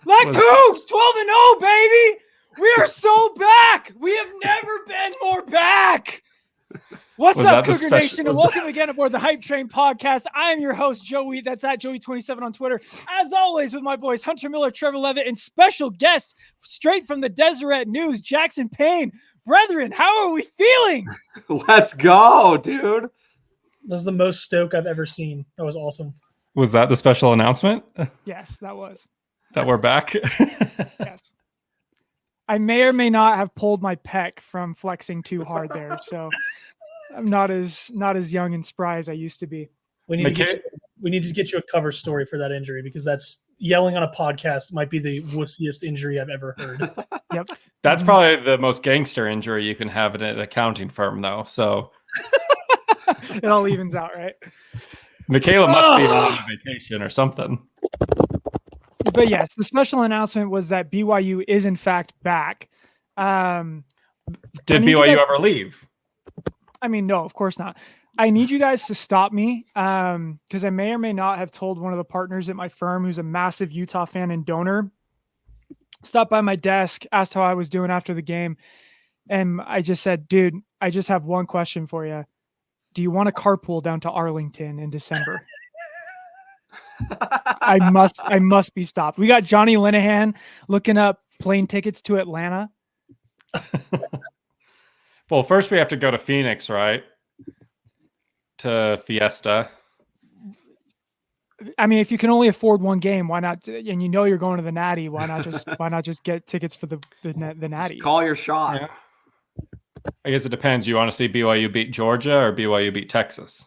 Like Cougs, 12-0, baby. We are so back. We have never been more back. What's up, Cougar Nation, and welcome again aboard the Hype Train podcast. I am your host, Joey. That's at Joey27 on Twitter. As always, with my boys, Hunter Miller, Trevor Levitt, and special guest straight from the Deseret News, Jackson Payne. Brethren, how are we feeling? Let's go, dude. That was the most stoke I've ever seen. That was awesome. Was that the special announcement? Yes, that was. That we're back? Yes. I may or may not have pulled my pec from flexing too hard there, so I'm not as young and spry as I used to be. We need to get you a cover story for that injury, because that's yelling on a podcast might be the wussiest injury I've ever heard. Yep. That's probably the most gangster injury you can have in an accounting firm, though. So it all evens out, right? Michaela must be on vacation or something. But yes, the special announcement was that BYU is in fact back. Did BYU ever leave? I mean, no, of course not. I need you guys to stop me because I may or may not have told one of the partners at my firm, who's a massive Utah fan and donor, stopped by my desk, asked how I was doing after the game. And I just said, dude, I just have one question for you. Do you want to carpool down to Arlington in December? I must be stopped. We got Johnny Linehan looking up plane tickets to Atlanta. Well, first we have to go to Phoenix, right? To Fiesta. I mean, if you can only afford one game, why not? And you know you're going to the Natty. Why not just get tickets for the Natty? Just call your shot. Yeah. I guess it depends. You want to see BYU beat Georgia or BYU beat Texas?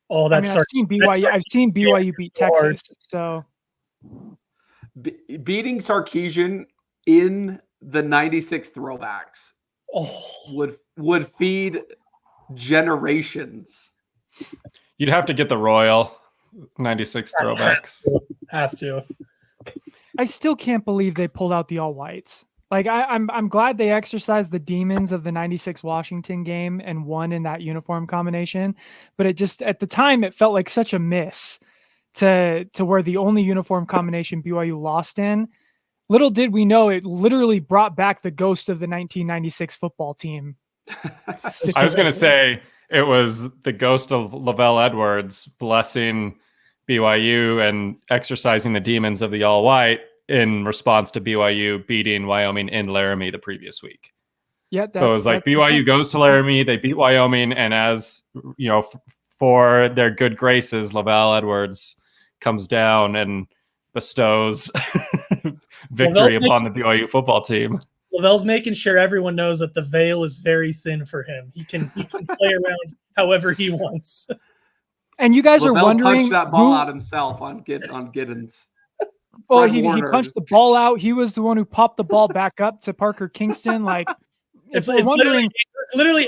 Oh, that's I've seen BYU beat Texas. So beating Sarkisian in the 96 throwbacks would feed generations. You'd have to get the Royal 96 throwbacks. Have to. I still can't believe they pulled out the all whites. Like I'm glad they exercised the demons of the 96 Washington game and won in that uniform combination, but it just at the time it felt like such a miss to where the only uniform combination BYU lost in. Little did we know it literally brought back the ghost of the 1996 football team. I was going to say it was the ghost of Lavelle Edwards blessing BYU and exercising the demons of the all white in response to BYU beating Wyoming in Laramie the previous week. Yeah. So it was like BYU goes to Laramie, they beat Wyoming, and as you know, for their good graces, Lavelle Edwards comes down and bestows victory upon the BYU football team. Lavelle's making sure everyone knows that the veil is very thin for him. He can play around however he wants. And you guys Lavelle are wondering, punched that ball out himself on Giddens. Well, he punched the ball out. He was the one who popped the ball back up to Parker Kingston. Like it's literally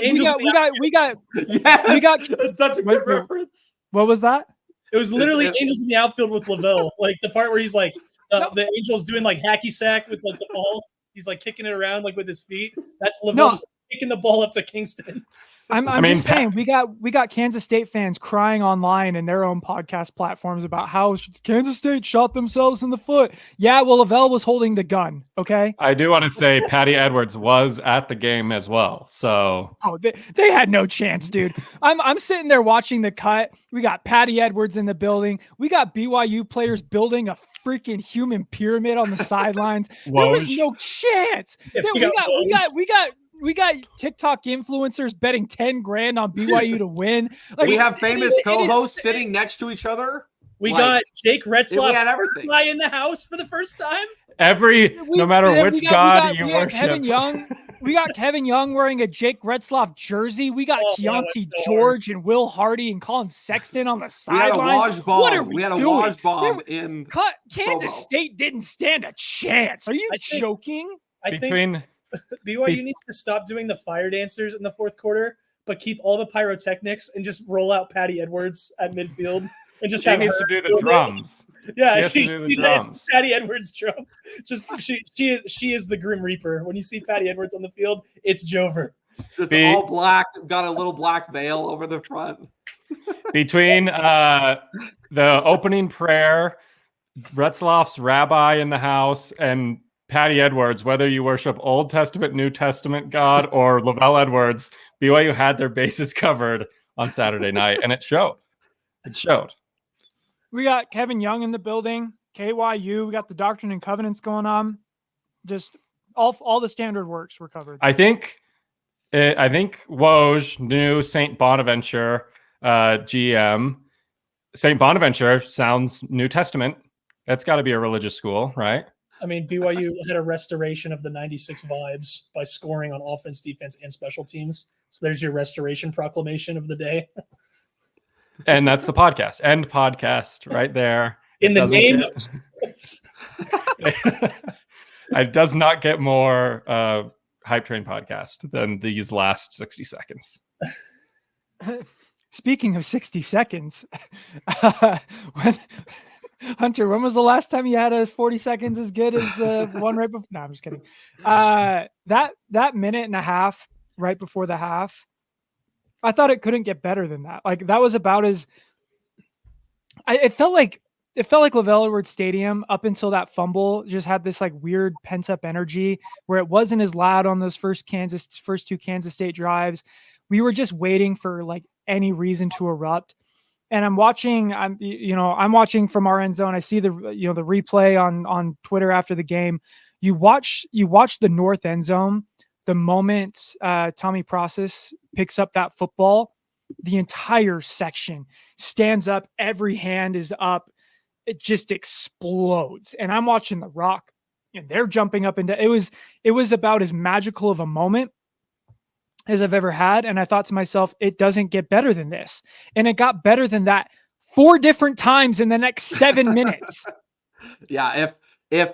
Angels. We got such a good reference. What was that? It was literally Angels in the outfield with Lavelle. Like the part where he's like the Angels doing like hacky sack with like the ball. He's like kicking it around like with his feet. That's Lavelle just kicking the ball up to Kingston. I'm just saying we got Kansas State fans crying online in their own podcast platforms about how Kansas State shot themselves in the foot. Yeah, well, Lavelle was holding the gun. Okay. I do want to say Patty Edwards was at the game as well. So they had no chance, dude. I'm sitting there watching the cut. We got Patty Edwards in the building. We got BYU players building a freaking human pyramid on the sidelines. There was no chance. We got TikTok influencers betting 10 grand on BYU to win. Like, we have famous co-hosts sitting next to each other. We got Jake Retzlaff in the house for the first time. No matter which god you worship. We got Kevin Young wearing a Jake Retzlaff jersey. We got Keontae George and Will Hardy and Colin Sexton on the sideline. We had a wash bomb in Kansas State didn't stand a chance. Are you joking? I think BYU needs to stop doing the fire dancers in the fourth quarter, but keep all the pyrotechnics and just roll out Patty Edwards at midfield and just needs to do the drums. Yeah, she has to do the drums. Patty Edwards drum. Just she is the Grim Reaper. When you see Patty Edwards on the field, it's Jover. Just all black, got a little black veil over the front. Between the opening prayer Retzloff's rabbi in the house and Patty Edwards, whether you worship Old Testament, New Testament God, or Lavelle Edwards, BYU had their bases covered on Saturday night, and it showed. It showed. We got Kevin Young in the building, KYU. We got the Doctrine and Covenants going on. Just all the standard works were covered. I think Woj knew St. Bonaventure GM. St. Bonaventure sounds New Testament. That's got to be a religious school, right? I mean, BYU had a restoration of the 96 vibes by scoring on offense, defense, and special teams. So there's your restoration proclamation of the day. And that's the podcast. End podcast right there. In the name. It does not get more Hype Train podcast than these last 60 seconds. Speaking of 60 seconds, Hunter, when was the last time you had a 40 seconds as good as the one right before? No, I'm just kidding. That minute and a half right before the half, I thought it couldn't get better than that. Like that was about as it felt like Lavelle Edwards Stadium up until that fumble just had this like weird pent up energy where it wasn't as loud on those first two Kansas State drives. We were just waiting for like any reason to erupt. And I'm watching from our end zone. I see the replay on Twitter after the game. You watch the north end zone. The moment Tommy Process picks up that football, the entire section stands up. Every hand is up. It just explodes. And I'm watching the Rock, and they're jumping up into it. It was about as magical of a moment as I've ever had. And I thought to myself, it doesn't get better than this. And it got better than that 4 different times in the next 7 minutes. Yeah. If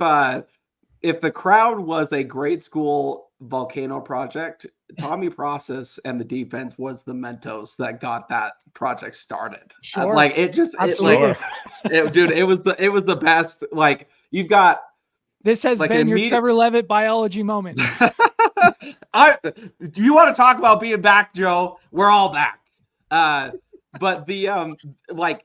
the crowd was a grade school volcano project, Tommy Process and the defense was the Mentos that got that project started. Sure. Like it was the best. Like you've got, this has like been your Trevor Levitt biology moment. You want to talk about being back, Joe? We're all back. But the like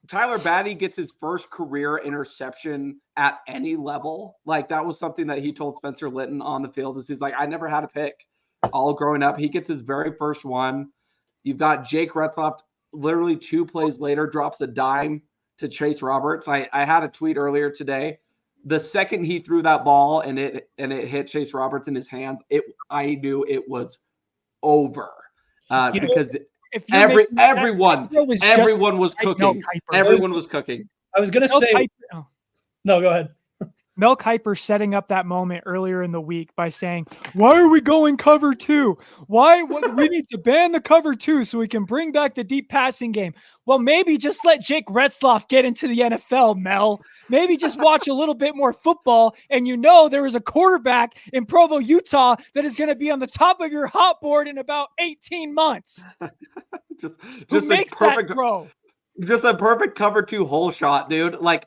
Tyler Batty gets his first career interception at any level. Like that was something that he told Spencer Litton on the field. Is he's like, I never had a pick all growing up. He gets his very first one. You've got Jake Retzloff literally 2 plays later drops a dime to Chase Roberts. I had a tweet earlier today. The second he threw that ball and it hit Chase Roberts in his hands, I knew it was over because everyone was cooking. Everyone was cooking. I was going to say, no, go ahead. Mel Kiper setting up that moment earlier in the week by saying, why are we going cover 2? We need to ban the cover 2 so we can bring back the deep passing game. Well, maybe just let Jake Retzloff get into the NFL, Mel. Maybe just watch a little bit more football, and there is a quarterback in Provo, Utah that is going to be on the top of your hot board in about 18 months. just makes that grow? Just a perfect cover 2 hole shot, dude. Like,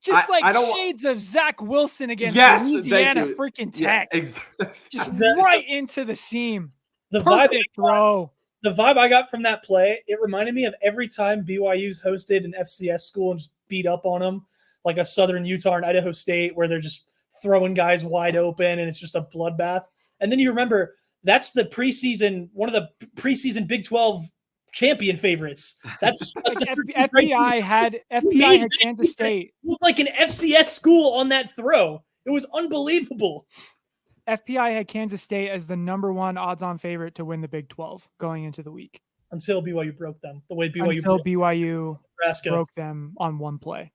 Just shades of Zach Wilson against Louisiana freaking Tech. Yeah, exactly. Just right into the seam. The vibe I got from that play, it reminded me of every time BYU's hosted an FCS school and just beat up on them, like a Southern Utah and Idaho State, where they're just throwing guys wide open and it's just a bloodbath. And then you remember that's one of the preseason Big 12 champion favorites. That's like FPI had Kansas State. It looked like an FCS school on that throw. It was unbelievable. FPI had Kansas State as the #1 odds-on favorite to win the Big 12 going into the week. Until BYU broke them. BYU broke them on 1 play.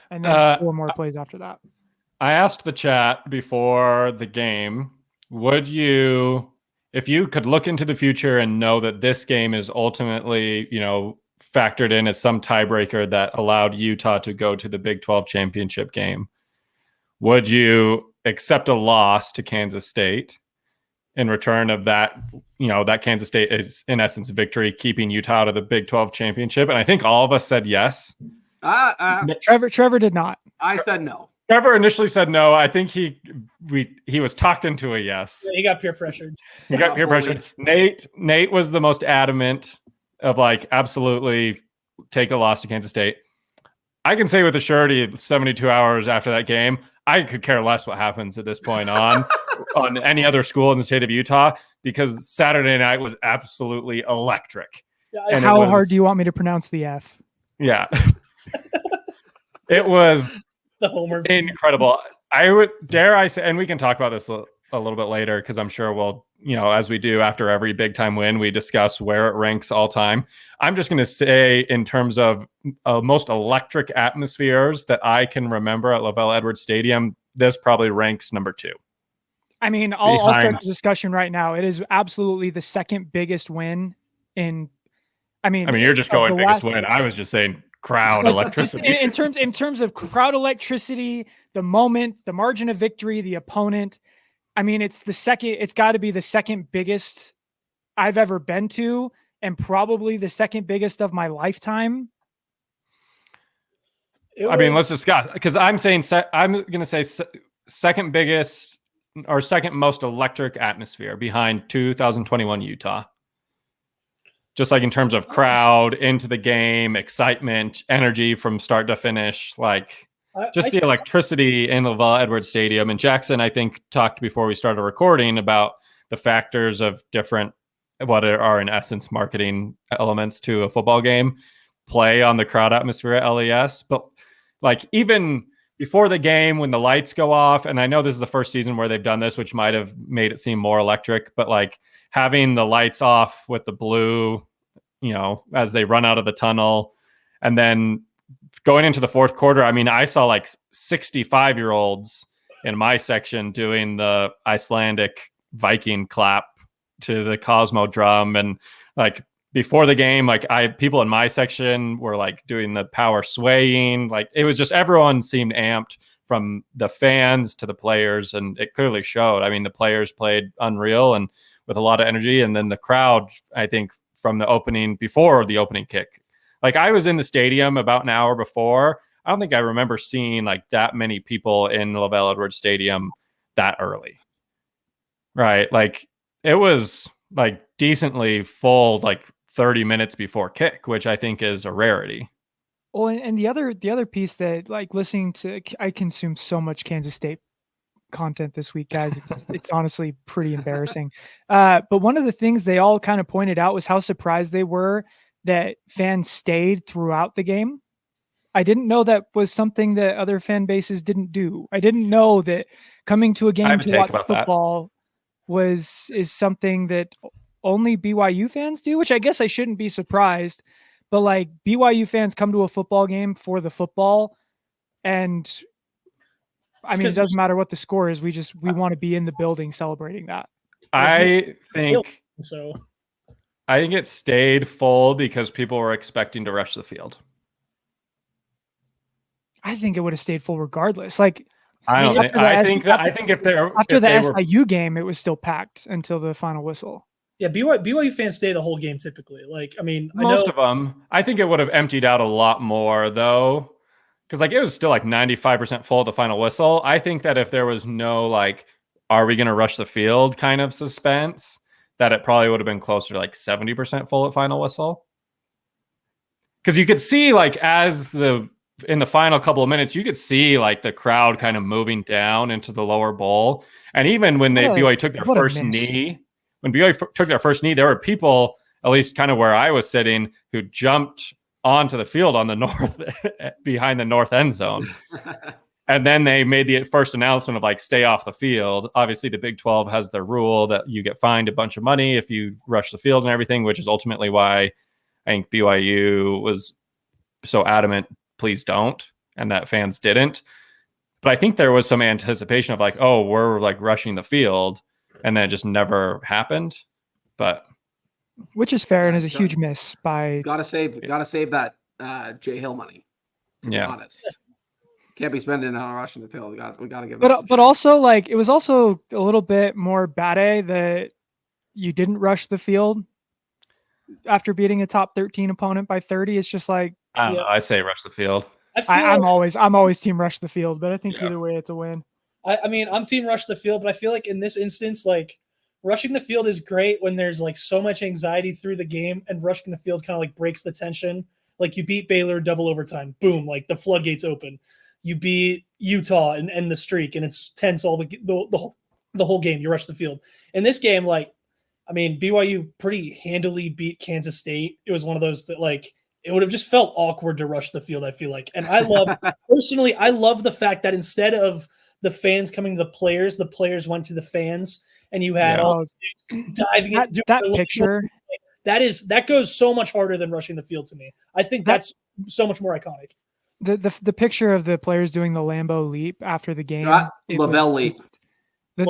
And then 4 more plays after that. I asked the chat before the game, if you could look into the future and know that this game is ultimately, factored in as some tiebreaker that allowed Utah to go to the Big 12 championship game, would you accept a loss to Kansas State in return of that, that Kansas State is in essence victory, keeping Utah out of the Big 12 championship? And I think all of us said yes. Trevor did not. I said no. Trevor initially said no. I think he was talked into a yes. Yeah, he got peer pressured. Nate was the most adamant of like, absolutely take a loss to Kansas State. I can say with a surety 72 hours after that game, I could care less what happens at this point on any other school in the state of Utah, because Saturday night was absolutely electric. Yeah, how hard do you want me to pronounce the F? Yeah. It was the Homer incredible. I would dare I say, and we can talk about this a little bit later, because I'm sure we'll, as we do after every big time win, we discuss where it ranks all time. I'm just going to say, in terms of most electric atmospheres that I can remember at Lavelle Edwards Stadium, this probably ranks number 2. I mean, I'll start the discussion right now. It is absolutely the second biggest win in. I mean, you're just going biggest win. I was just saying crowd electricity. In terms of crowd electricity, the moment, the margin of victory, the opponent. I mean, it's got to be the second biggest I've ever been to, and probably the second biggest of my lifetime. Let's discuss, because I'm going to say second biggest or second most electric atmosphere behind 2021 Utah. Just like in terms of crowd, into the game, excitement, energy from start to finish, the electricity in Lavelle Edwards Stadium. And Jackson, I think, talked before we started recording about the factors of different, what are in essence marketing elements to a football game, play on the crowd atmosphere at LES. But even before the game, when the lights go off, and I know this is the first season where they've done this, which might have made it seem more electric, but having the lights off with the blue, as they run out of the tunnel, and then going into the fourth quarter, I saw 65-year-olds in my section doing the Icelandic Viking clap to the Cosmo drum. And before the game, people in my section were doing the power swaying. It was just, everyone seemed amped, from the fans to the players. And it clearly showed. The players played unreal and with a lot of energy. And then the crowd, I think, from before the opening kick, I was in the stadium about an hour before. I don't think I remember seeing that many people in Lavelle Edwards Stadium that early. Right. It was decently full, 30 minutes before kick, which I think is a rarity. Well, and the other piece that, listening to, I consume so much Kansas State content this week, guys. It's honestly pretty embarrassing. But one of the things they all kind of pointed out was how surprised they were that fans stayed throughout the game. I didn't know that was something that other fan bases didn't do. I didn't know that coming to a game to watch football is something that only BYU fans do, which I guess I shouldn't be surprised. But BYU fans come to a football game for the football, and it doesn't matter what the score is. We want to be in the building celebrating that. I think it stayed full because people were expecting to rush the field. I think it would have stayed full regardless. I think if the SIU game, it was still packed until the final whistle. Yeah, BYU fans stay the whole game typically. Most of them. I think it would have emptied out a lot more though, because it was still 95% full at the final whistle. I think that if there was no are we going to rush the field kind of suspense, that it probably would have been closer to 70% full at final whistle. Because you could see in the final couple of minutes, you could see the crowd kind of moving down into the lower bowl. And even when BYU took their first knee, there were people, at least kind of where I was sitting, who jumped onto the field on the north, behind the north end zone. And then they made the first announcement of stay off the field. Obviously, the Big 12 has their rule that you get fined a bunch of money if you rush the field and everything, which is ultimately why I think BYU was so adamant, please don't, and that fans didn't. But I think there was some anticipation of we're rushing the field, and then it just never happened. But which is fair and is a huge miss by. Gotta save that Jay Hill money. Yeah. Honest. Can't be spending on rushing the field. We got to give. But also it was also a little bit more bad that you didn't rush the field after beating a top 13 opponent by 30. It's just I don't know. I say rush the field. I'm always team rush the field, but I think either way it's a win. I'm team rush the field, but I feel in this instance, rushing the field is great when there's so much anxiety through the game, and rushing the field kind of breaks the tension Like you beat Baylor double overtime, boom, like the floodgates open. You beat Utah and end the streak, and it's tense all the whole game. You rush the field. In this game, like, I mean, BYU pretty handily beat Kansas State. It was one of those that, like, it would have just felt awkward to rush the field, I feel like. And I love personally, I love the fact that instead of the fans coming to the players went to the fans, and you had all diving that picture. That goes so much harder than rushing the field to me. I think that's so much more iconic. The picture of the players doing the Lambeau leap after the game. Lavelle leap. The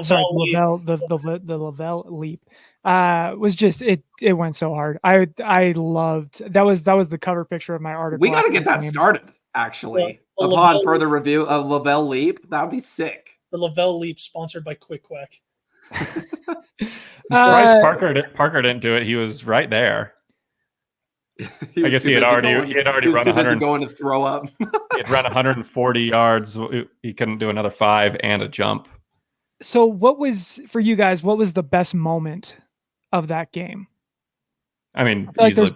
Lavelle leap was just it went so hard. I loved that was the cover picture of my article. We got to get that started actually. Upon further review of Lavelle leap, that would be sick. The Lavelle leap sponsored by Quick Quack. I'm surprised Parker didn't do it. He was right there. I guess he had already run 100 going to throw up. He had run 140 yards. He couldn't do another 5 and a jump. So what was for you guys? What was the best moment of that game? I mean, easily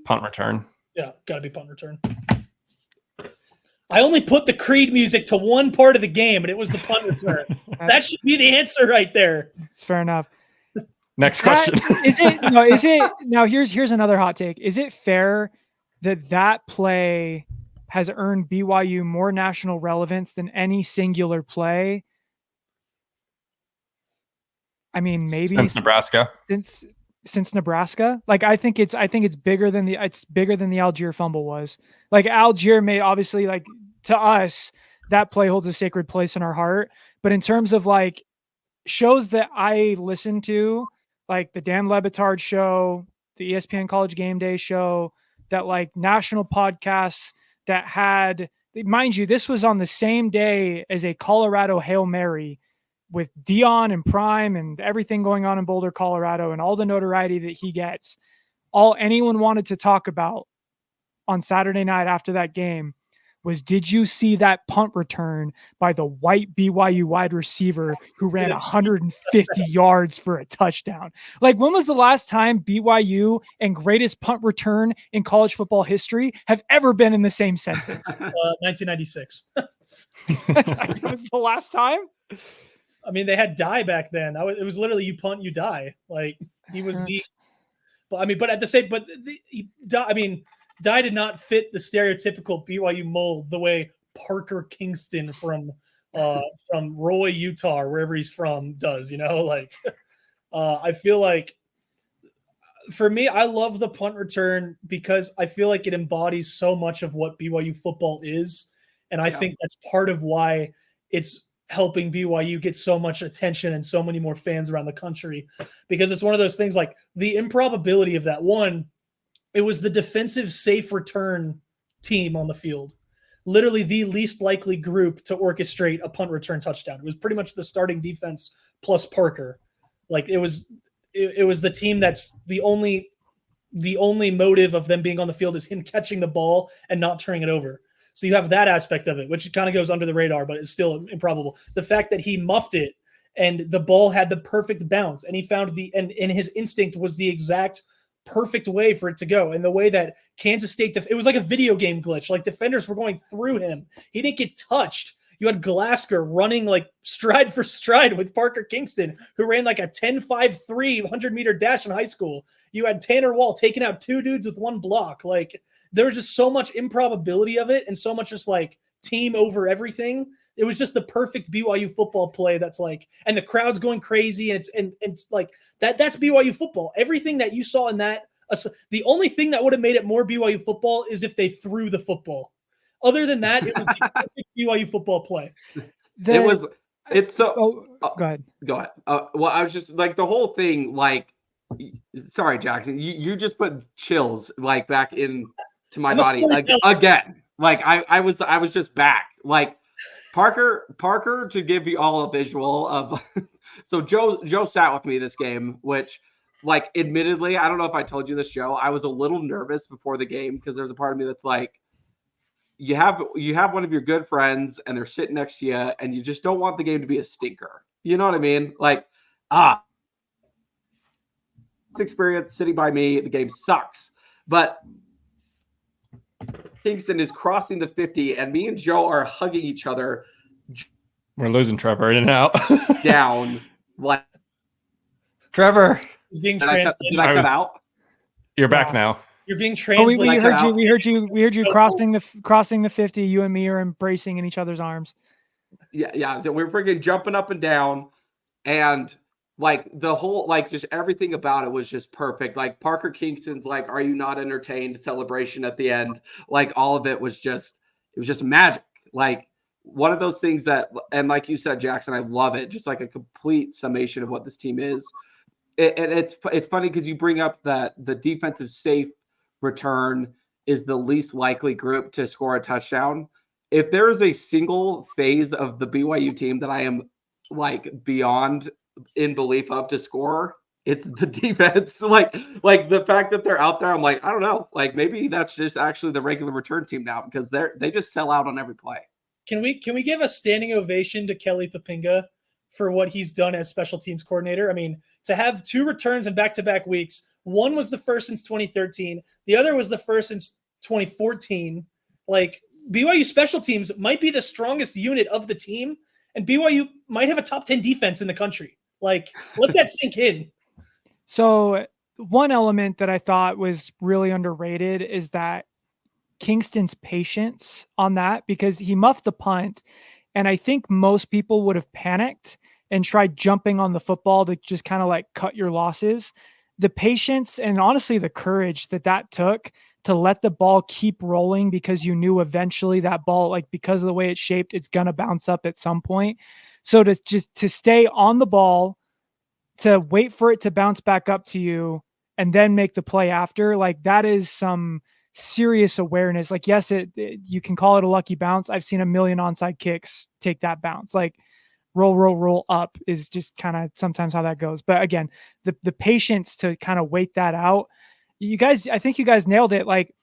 punt return. Yeah, gotta be punt return. I only put the Creed music to one part of the game, and it was the punt return. That should be the answer right there. It's fair enough. Next question. Is it now here's another hot take. Is it fair that play has earned BYU more national relevance than any singular play? I mean, maybe since Nebraska. Since Nebraska, like I think it's bigger than the Algier fumble was. Like Algier may obviously, like, to us, that play holds a sacred place in our heart. But in terms of like shows that I listen to, like the Dan Le Batard show, the ESPN College Game Day show, that like national podcasts that had, mind you, this was on the same day as a Colorado Hail Mary with Dion and Prime and everything going on in Boulder, Colorado, and all the notoriety that he gets. All anyone wanted to talk about on Saturday night after that game was, did you see that punt return by the white BYU wide receiver who ran 150 yards for a touchdown? Like, when was the last time BYU and greatest punt return in college football history have ever been in the same sentence? 1996. That was the last time? I mean, they had die back then. It was literally you punt, you die. Like, he was the. But I mean, but at the same, die did not fit the stereotypical BYU mold the way Parker Kingston from Roy, Utah, or wherever he's from does. You know, like I feel like for me, I love the punt return because I feel like it embodies so much of what BYU football is, and I think that's part of why it's helping BYU get so much attention and so many more fans around the country, because it's one of those things, like the improbability of that. One, it was the defensive safe return team on the field, literally the least likely group to orchestrate a punt return touchdown. It was pretty much the starting defense plus Parker. Like it was the team that's the only motive of them being on the field is him catching the ball and not turning it over. So you have that aspect of it, which kind of goes under the radar, but it's still improbable. The fact that he muffed it and the ball had the perfect bounce, and he found and his instinct was the exact perfect way for it to go. And the way that Kansas State, it was like a video game glitch. Like defenders were going through him. He didn't get touched. You had Glasgow running like stride for stride with Parker Kingston, who ran like a 10.53 100-meter dash in high school. You had Tanner Wall taking out 2 dudes with 1 block. Like, there was just so much improbability of it and so much just like team over everything. It was just the perfect BYU football play. That's like, and the crowd's going crazy, and it's like that's BYU football. Everything that you saw in that, the only thing that would have made it more BYU football is if they threw the football. Other than that, it was the perfect BYU football play. Go ahead. Well, I was just like, the whole thing, like, sorry, Jackson, you just put chills like back into my body again. Like I was just back. Like Parker, to give you all a visual of, so Joe sat with me this game, which, like, admittedly, I don't know if I told you this, Joe, I was a little nervous before the game because there's a part of me that's like, you have one of your good friends and they're sitting next to you and you just don't want the game to be a stinker. You know what I mean? Like, experience sitting by me, the game sucks. But Kingston is crossing the 50, and me and Joe are hugging each other. We're losing Trevor in and out. Down. Like Trevor. He's being did I translated. cut out? You're back now. You're being Oh, translated. we heard you. out. We heard you crossing the 50. You and me are embracing in each other's arms. Yeah. So we're freaking jumping up and down, and like the whole, like just everything about it was just perfect. Like Parker Kingston's like, "Are you not entertained?" celebration at the end. Like all of it was just magic. Like one of those things that, and like you said, Jackson, I love it. Just like a complete summation of what this team is. And it's funny because you bring up that the defensive safe return is the least likely group to score a touchdown. If there is a single phase of the BYU team that I am like beyond in belief of to score, it's the defense. Like the fact that they're out there, I'm like, I don't know. Like maybe that's just actually the regular return team now because they just sell out on every play. Can we give a standing ovation to Kelly Papinga for what he's done as special teams coordinator? I mean, to have 2 returns in back-to-back weeks, one was the first since 2013, the other was the first since 2014. Like BYU special teams might be the strongest unit of the team, and BYU might have a top 10 defense in the country. Like, let that sink in. So one element that I thought was really underrated is that Kingston's patience on that, because he muffed the punt. And I think most people would have panicked and tried jumping on the football to just kind of like cut your losses. The patience and honestly the courage that took to let the ball keep rolling, because you knew eventually that ball, like because of the way it's shaped, it's going to bounce up at some point. So to stay on the ball, to wait for it to bounce back up to you and then make the play after, like that is some serious awareness. Like, yes, you can call it a lucky bounce. I've seen a million onside kicks take that bounce. Like roll up is just kind of sometimes how that goes. But again, the patience to kind of wait that out. You guys, I think you guys nailed it. Like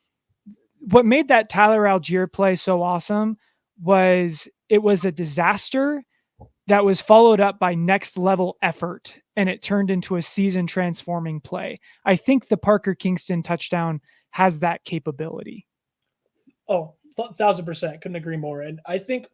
what made that Tyler Algier play so awesome was it was a disaster that was followed up by next level effort, and it turned into a season transforming play. I think the Parker Kingston touchdown has that capability. Oh, 1,000%. Couldn't agree more. And I think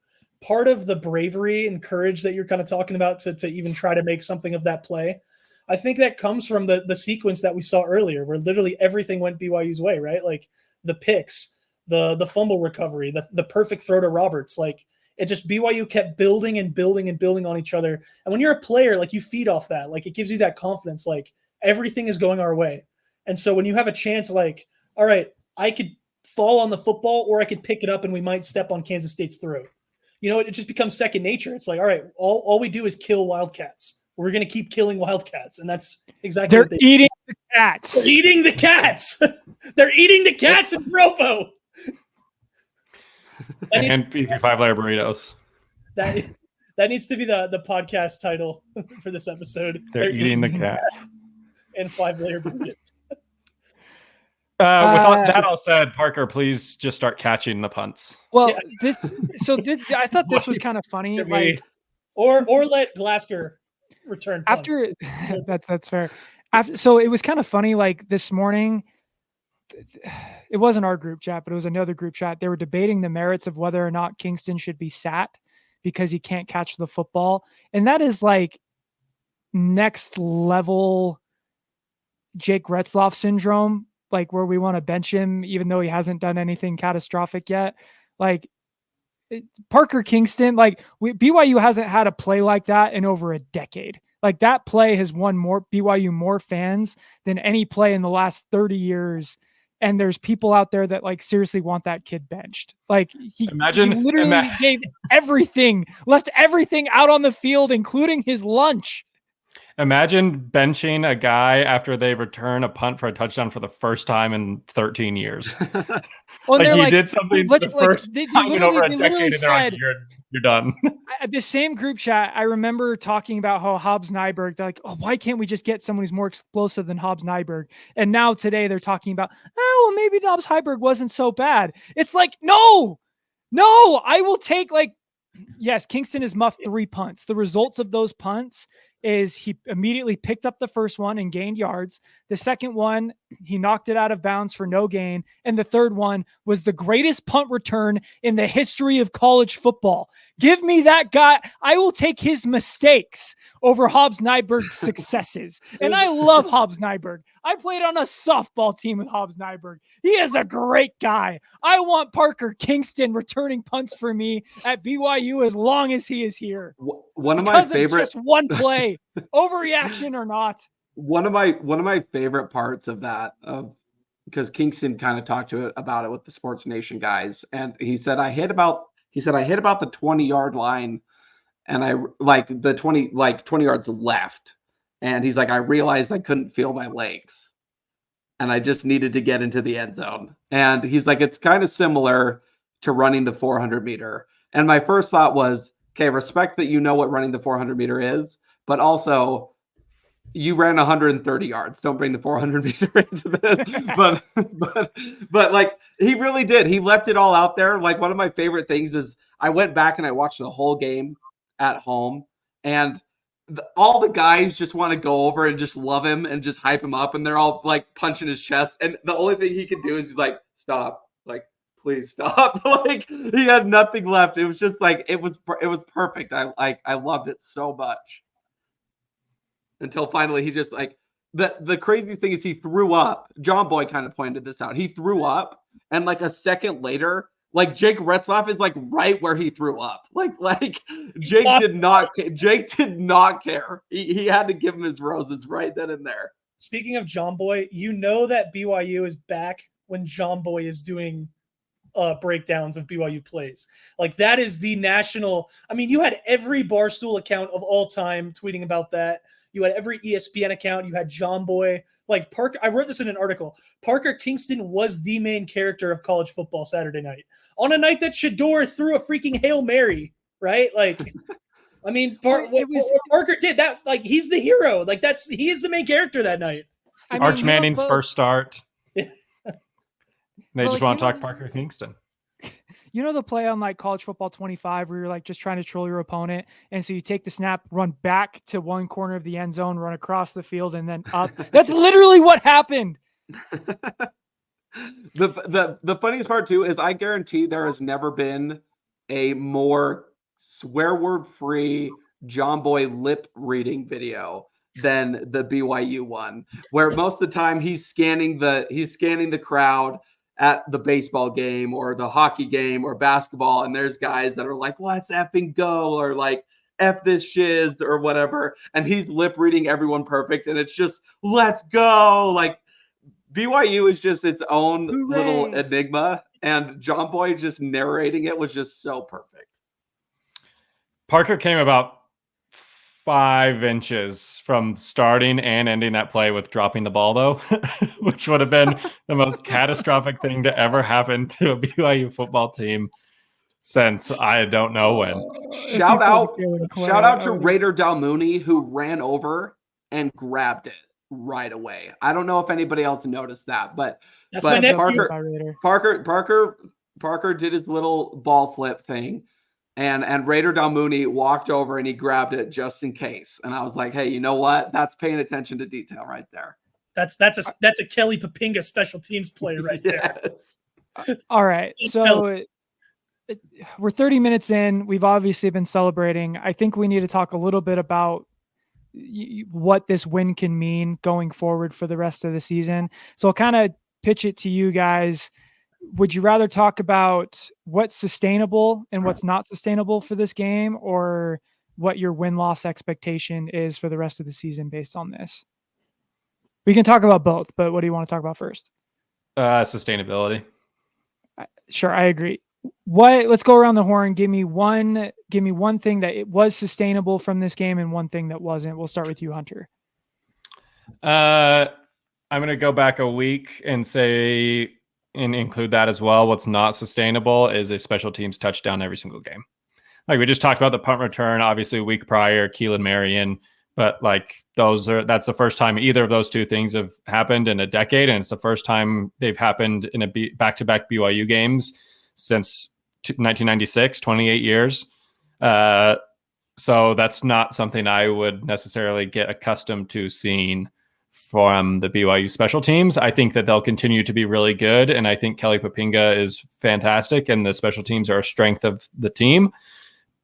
part of the bravery and courage that you're kind of talking about to even try to make something of that play, I think that comes from the sequence that we saw earlier, where literally everything went BYU's way, right? Like the picks, the fumble recovery, the perfect throw to Roberts. Like it just, BYU kept building and building and building on each other. And when you're a player, like you feed off that, like it gives you that confidence, like everything is going our way. And so when you have a chance, like, all right, I could fall on the football or I could pick it up and we might step on Kansas State's throat. You know, it just becomes second nature. It's like, all right, all we do is kill Wildcats. We're going to keep killing Wildcats. And that's exactly They're what eating the cats. They're eating the cats. They're eating the cats in Provo. And beefy 5-layer burritos. That needs to be the podcast title for this episode. They're eating the cats. And 5-layer burritos. With all that all said, Parker, please just start catching the punts. Well, I thought this was kind of funny. Like, or let Glasgow return punts. After that's fair. So it was kind of funny. Like this morning, it wasn't our group chat, but it was another group chat. They were debating the merits of whether or not Kingston should be sat because he can't catch the football, and that is like next level Jake Retzloff syndrome. Like where we want to bench him, even though he hasn't done anything catastrophic yet. Like Parker Kingston, like BYU hasn't had a play like that in over a decade. Like that play has won more BYU more fans than any play in the last 30 years. And there's people out there that like seriously want that kid benched. Like he literally gave everything, left everything out on the field, including his lunch. Imagine benching a guy after they return a punt for a touchdown for the first time in 13 years. Well, like he did something for the first time in over a decade, and they're like, you're done. At the same group chat, I remember talking about how Hobbs Nyberg, they're like, oh, why can't we just get someone who's more explosive than Hobbs Nyberg? And now today they're talking about, oh, well, maybe Hobbs Nyberg wasn't so bad. It's like, no, I will take yes, Kingston has muffed 3 punts. The results of those punts is he immediately picked up the first one and gained yards. The second one He knocked it out of bounds for no gain. And the third one was the greatest punt return in the history of college football. Give me that guy. I will take his mistakes over Hobbs Nyberg's successes. And I love Hobbs Nyberg. I played on a softball team with Hobbs Nyberg. He is a great guy. I want Parker Kingston returning punts for me at BYU as long as he is here. One of my favorite, just one play, overreaction or not. One of my favorite parts of that, because Kingston kind of talked about it with the Sports Nation guys, and he said I hit about the 20-yard line, and I like the 20 yards left, and he's like, I realized I couldn't feel my legs, and I just needed to get into the end zone. And he's like, it's kind of similar to running the 400 meter. And my first thought was, okay, respect that you know what running the 400 meter is, but also you ran 130 yards. Don't bring the 400 meter into this. but like he really did. He left it all out there. Like one of my favorite things is I went back and I watched the whole game at home, and all the guys just want to go over and just love him and just hype him up, and they're all like punching his chest. And the only thing he can do is he's like, stop, like, please stop. Like he had nothing left. It was just like it was perfect. I loved it so much. Until finally he just like the crazy thing is he threw up. John Boy kind of pointed this out. He threw up, and like a second later, like Jake Retzlaff is like right where he threw up. Like Jake did not care. He had to give him his roses right then and there. Speaking of John Boy, you know that BYU is back when John Boy is doing breakdowns of BYU plays. Like that is the national. I mean, you had every Barstool account of all time tweeting about that. You had every ESPN account. You had John Boy. Like Parker, I wrote this in an article. Parker Kingston was the main character of college football Saturday night. On a night that Shador threw a freaking Hail Mary, right? Like, I mean, what Parker did that. Like, he's the hero. Like, he is the main character that night. Arch Manning's first start. They just want to talk the, Parker Kingston. You know the play on like College Football 25 where you're like just trying to troll your opponent, and so you take the snap, run back to one corner of the end zone, run across the field, and then up. That's literally what happened. The funniest part too is I guarantee there has never been a more swear word free John Boy lip reading video than the BYU one, where most of the time he's scanning the crowd at the baseball game or the hockey game or basketball, and there's guys that are like, let's effing go, or like F this shiz or whatever, and he's lip reading everyone perfect, and it's just let's go. Like BYU is just its own little enigma, and John Boy just narrating it was just so perfect. Parker came about 5 inches from starting and ending that play with dropping the ball, though, which would have been the most catastrophic thing to ever happen to a BYU football team since I don't know when. Shout out to Raider Dalmooney, who ran over and grabbed it right away. I don't know if anybody else noticed that, but Parker did his little ball flip thing. And Raider Dalmooney walked over and he grabbed it just in case. And I was like, hey, you know what? That's paying attention to detail right there. That's a Kelly Papinga special teams play right there. All right. So we're 30 minutes in. We've obviously been celebrating. I think we need to talk a little bit about what this win can mean going forward for the rest of the season. So I'll kind of pitch it to you guys. Would you rather talk about what's sustainable and what's not sustainable for this game, or what your win-loss expectation is for the rest of the season based on this? We can talk about both, but what do you want to talk about first? Sustainability. Sure, I agree. Let's go around the horn. Give me one thing that it was sustainable from this game and one thing that wasn't. We'll start with you, Hunter. I'm going to go back a week and say, and include that as well. What's not sustainable is a special teams touchdown every single game. Like we just talked about the punt return, obviously a week prior, Keelan Marion, but like that's the first time either of those two things have happened in a decade. And it's the first time they've happened in a back-to-back BYU games since 1996, 28 years. So that's not something I would necessarily get accustomed to seeing from the BYU special teams. I think that they'll continue to be really good, and I think Kelly Papinga is fantastic, and the special teams are a strength of the team.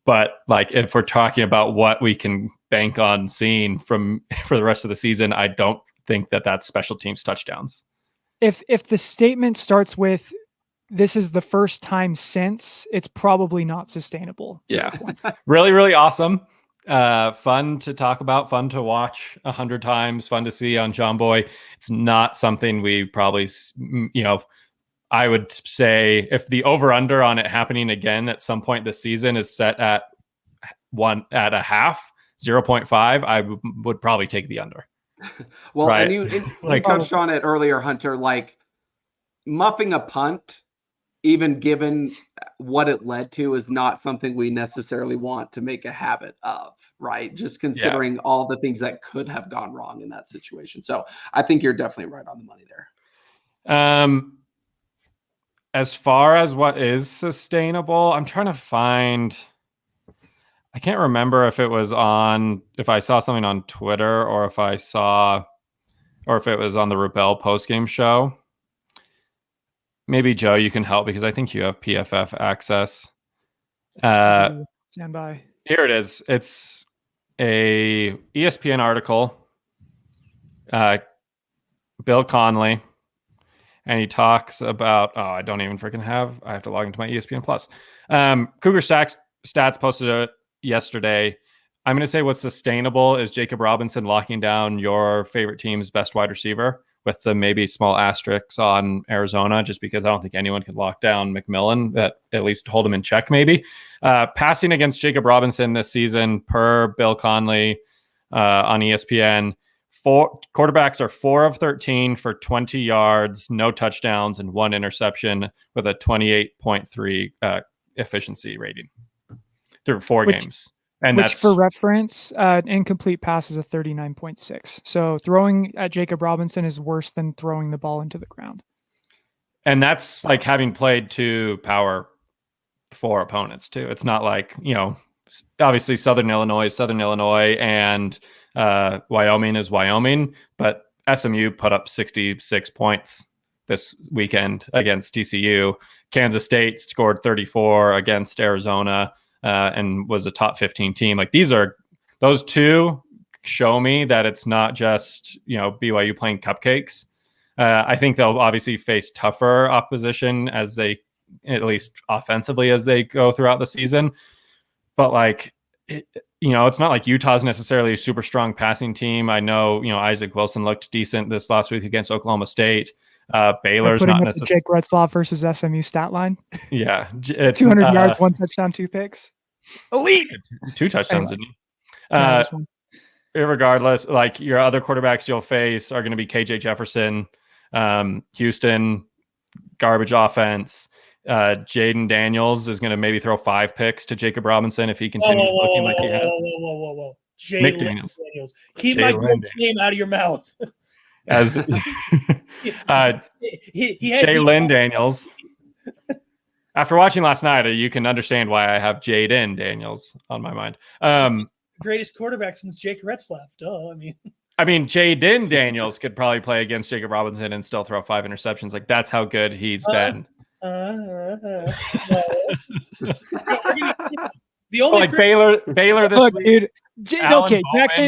But like, if we're talking about what we can bank on seeing for the rest of the season, I don't think that that's special teams touchdowns. If the statement starts with this is the first time since, it's probably not sustainable. Yeah. Really, really awesome. Fun to talk about, fun to watch 100 times, fun to see on John Boy. It's not something we probably, I would say if the over under on it happening again at some point this season is set at 0.5, I would probably take the under. Well, right? And you touched on it earlier, Hunter, like muffing a punt, even given what it led to, is not something we necessarily want to make a habit of, right? Just considering all the things that could have gone wrong in that situation. So I think you're definitely right on the money there. As far as what is sustainable, I'm trying to find, I can't remember if I saw something on Twitter or if it was on the Rebel postgame show. Maybe Joe, you can help because I think you have PFF access. Stand by. Here it is. It's a ESPN article. Bill Conley, and he talks about. I don't even freaking have. I have to log into my ESPN Plus. Cougar Stats posted it yesterday. I'm going to say what's sustainable is Jacob Robinson locking down your favorite team's best wide receiver, with the maybe small asterisks on Arizona, just because I don't think anyone could lock down McMillan, that at least hold him in check maybe. Passing against Jacob Robinson this season, per Bill Conley on ESPN, quarterbacks are 4 of 13 for 20 yards, no touchdowns, and 1 interception with a 28.3 efficiency rating through 4 games. And Which, that's for reference, incomplete pass is a 39.6. So throwing at Jacob Robinson is worse than throwing the ball into the ground. And that's like having played 2 power 4 opponents too. It's not like, obviously Southern Illinois, and Wyoming is Wyoming, but SMU put up 66 points this weekend against TCU. Kansas State scored 34 against Arizona. And was a top 15 team. Like, those 2 show me that it's not just, BYU playing cupcakes. I think they'll obviously face tougher opposition as they, at least offensively, as they go throughout the season. But it's not like Utah's necessarily a super strong passing team. I know, Isaac Wilson looked decent this last week against Oklahoma State. Baylor's not necessarily. Jake Retzlaff versus SMU stat line. Yeah. It's 200 yards, 1 touchdown, 2 picks. Elite. 2 touchdowns, didn't he? Irregardless, like, your other quarterbacks you'll face are going to be KJ Jefferson, Houston, garbage offense. Jaden Daniels is going to maybe throw 5 picks to Jacob Robinson if he continues looking like he has. Whoa. Nick Daniels. Keep my kid's name out of your mouth. As Jalen Daniels. After watching last night, you can understand why I have Jaden Daniels on my mind. Greatest quarterback since Jake Retzlaff. Duh. I mean, Jaden Daniels could probably play against Jacob Robinson and still throw 5 interceptions. Like, that's how good he's been. The only Baylor this week. Dude.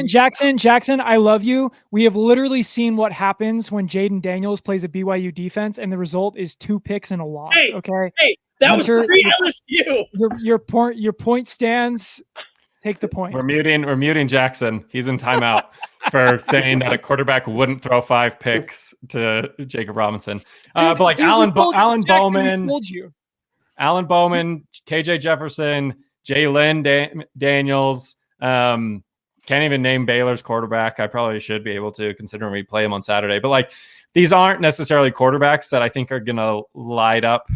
Jackson, I love you. We have literally seen what happens when Jaden Daniels plays a BYU defense, and the result is 2 picks and a loss. Okay. Hey, that was pre-LSU. Your point stands. Take the point. We're muting Jackson. He's in timeout for saying that a quarterback wouldn't throw 5 picks to Jacob Robinson. But like Alan Bowman, KJ Jefferson, Jalen Daniels. Can't even name Baylor's quarterback. I probably should be able to, considering we play him on Saturday. But like, these aren't necessarily quarterbacks that I think are going to light up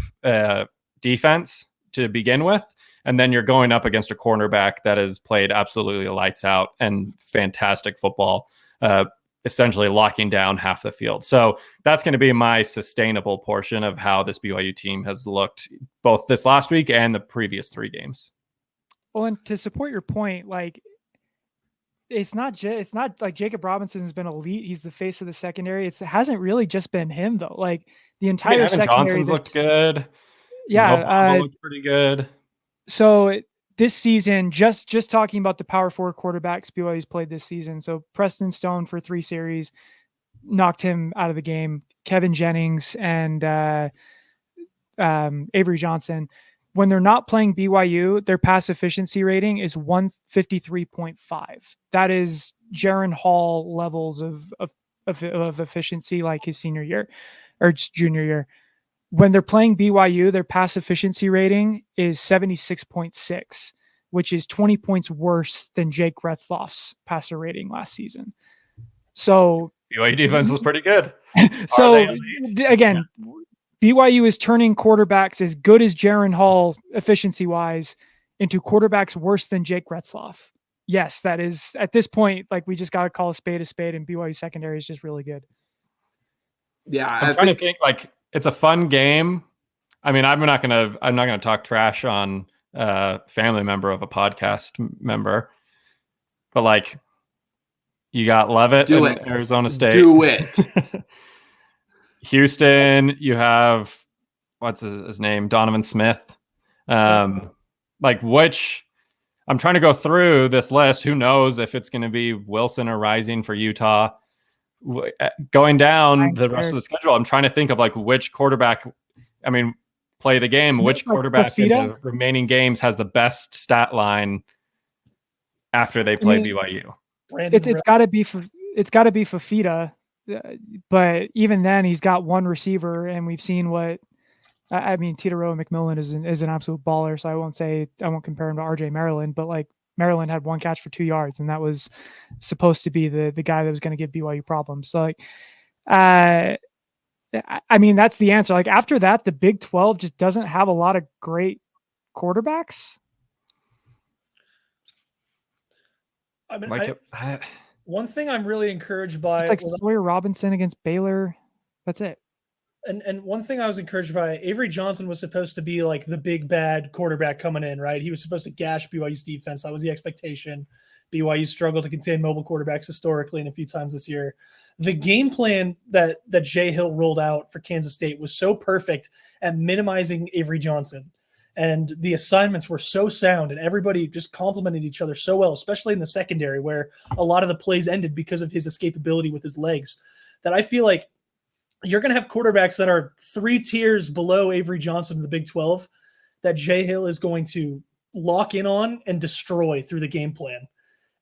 defense to begin with. And then you're going up against a cornerback that has played absolutely lights out and fantastic football, essentially locking down half the field. So that's going to be my sustainable portion of how this BYU team has looked both this last week and the previous 3 games. Well, and to support your point, like, it's not like Jacob Robinson has been elite. He's the face of the secondary. It hasn't really just been him though. Like the entire Evan secondary. Johnson's looked good. Yeah, looked pretty good. So this season, just talking about the Power 4 quarterbacks BYU's played this season. So Preston Stone for 3 series knocked him out of the game. Kevin Jennings and Avery Johnson. When they're not playing BYU, their pass efficiency rating is 153.5. That is Jaron Hall levels of efficiency, like his senior year or junior year. When they're playing BYU, their pass efficiency rating is 76.6, which is 20 points worse than Jake Retzloff's passer rating last season. So BYU defense is pretty good. So again, BYU is turning quarterbacks as good as Jaron Hall efficiency-wise into quarterbacks worse than Jake Retzloff. Yes, that is at this point, like we just got to call a spade, and BYU secondary is just really good. Yeah, I'm trying to think like it's a fun game. I mean, I'm not gonna talk trash on a family member of a podcast member, but like you got Leavitt in Arizona State. Do it. Houston, you have what's his name? Donovan Smith. Like which I'm trying to go through this list. Who knows if it's going to be Wilson or Rising for Utah? Going down the rest of the schedule, I'm trying to think of like which quarterback. I mean, play the game. Which quarterback in the remaining games has the best stat line after they play BYU? It's got to be Fafita. But even then, he's got one receiver, and we've seen what I mean. Tito McMillan is an absolute baller. So I won't compare him to RJ Maryland, but like Maryland had one catch for 2 yards, and that was supposed to be the guy that was going to give BYU problems. So like, I mean, that's the answer. Like after that, the Big 12 just doesn't have a lot of great quarterbacks. I mean, one thing I'm really encouraged by, it's like Sawyer Robinson against Baylor. That's it. And one thing I was encouraged by, Avery Johnson was supposed to be like the big bad quarterback coming in, right? He was supposed to gash BYU's defense. That was the expectation. BYU struggled to contain mobile quarterbacks historically and a few times this year. The game plan that Jay Hill rolled out for Kansas State was so perfect at minimizing Avery Johnson. And the assignments were so sound, and everybody just complimented each other so well, especially in the secondary where a lot of the plays ended because of his escapability with his legs, that I feel like you're going to have quarterbacks that are 3 tiers below Avery Johnson in the Big 12 that Jay Hill is going to lock in on and destroy through the game plan.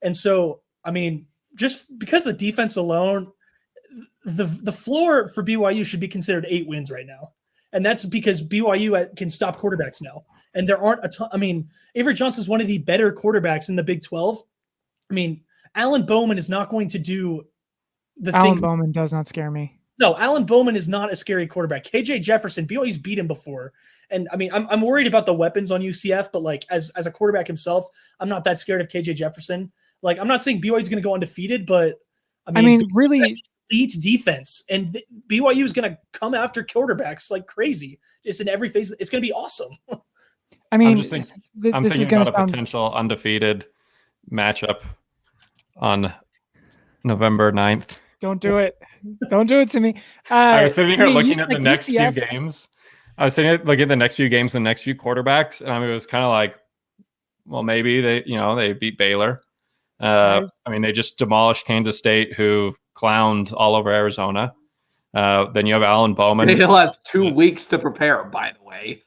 And so, I mean, just because the defense alone, the floor for BYU should be considered 8 wins right now. And that's because BYU can stop quarterbacks now. And there aren't a ton. I mean, Avery Johnson is one of the better quarterbacks in the Big 12. I mean, Alan Bowman is not going to do the things. Alan Bowman does not scare me. No, Alan Bowman is not a scary quarterback. KJ Jefferson, BYU's beat him before. And I mean, I'm worried about the weapons on UCF, but like as a quarterback himself, I'm not that scared of KJ Jefferson. Like, I'm not saying BYU's going to go undefeated, but I mean really elite defense, and BYU is going to come after quarterbacks like crazy. Just in every phase, it's going to be awesome. I mean, I'm thinking about a potential undefeated matchup on November 9th. Don't do it. Don't do it to me. I was sitting here looking at the next few games. I was sitting looking at the next few games, the next few quarterbacks, and I mean, it was kind of like, well, maybe they beat Baylor. I mean, they just demolished Kansas State, who clowned all over Arizona. Then you have Alan Bowman. Hill has 2 weeks to prepare, by the way.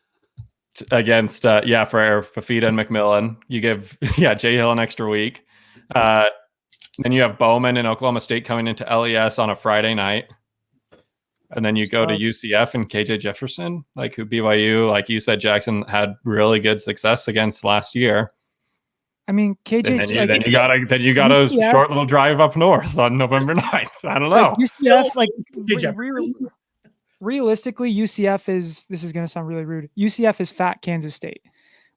Against, for Fafita and McMillan. You give, Jay Hill an extra week. Then you have Bowman and Oklahoma State coming into LES on a Friday night. And then you go to UCF and KJ Jefferson, like who BYU, like you said, Jackson had really good success against last year. I mean, KJ. Then you got a short little drive up north on November 9th. I don't know. UCF, realistically, UCF is. This is going to sound really rude. UCF is fat Kansas State,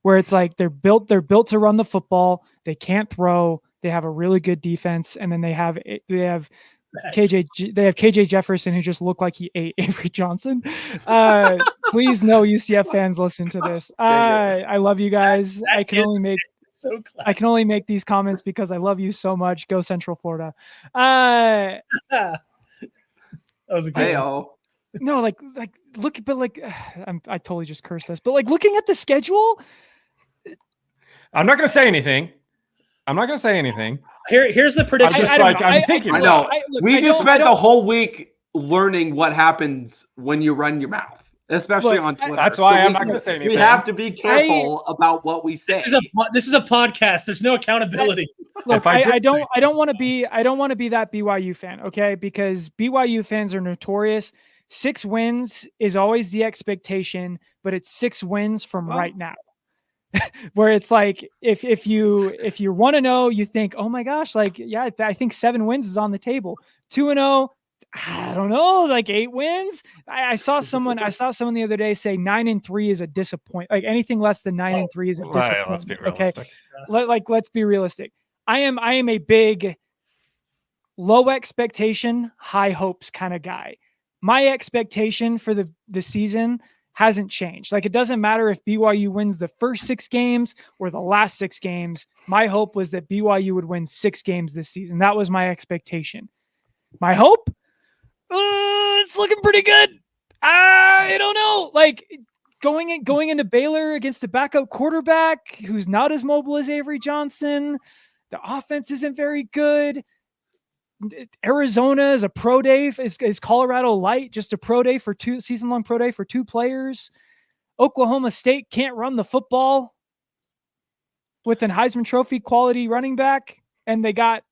where it's like they're built to run the football. They can't throw. They have a really good defense, and then they have KJ Jefferson, who just looked like he ate Avery Johnson. Please, no UCF fans listen to this. I love you guys. I can only make So classy. I can only make these comments because I love you so much. Go Central Florida. That was a good one. Heyo. No, like look, but like I totally just cursed this, but like looking at the schedule, I'm not going to say anything. Here's the prediction. I'm thinking. I know. We just spent the whole week learning what happens when you run your mouth, especially on Twitter. That's why I'm not going to say anything. We have to be careful about what we say. This is a podcast. There's no accountability. Look, I don't want to be that BYU fan, okay? Because BYU fans are notorious. 6 wins is always the expectation, but it's 6 wins from right now. Where it's like if you want to know, you think, oh my gosh, like yeah, I think 7 wins is on the table. 2-0, I don't know, like 8 wins. I saw someone the other day say 9-3 is a disappointment. Like anything less than 9-3 is a disappointment. Right, let's be realistic. Okay, let's be realistic. I am a big low expectation, high hopes kind of guy. My expectation for the season hasn't changed. Like, it doesn't matter if BYU wins the first 6 games or the last 6 games. My hope was that BYU would win 6 games this season. That was my expectation. My hope? It's looking pretty good. I don't know. Like, going into Baylor against a backup quarterback who's not as mobile as Avery Johnson. The offense isn't very good. Arizona is a pro day. Is Colorado light? Just a pro day for 2 season-long pro day for 2 players. Oklahoma State can't run the football with an Heisman Trophy quality running back, and they got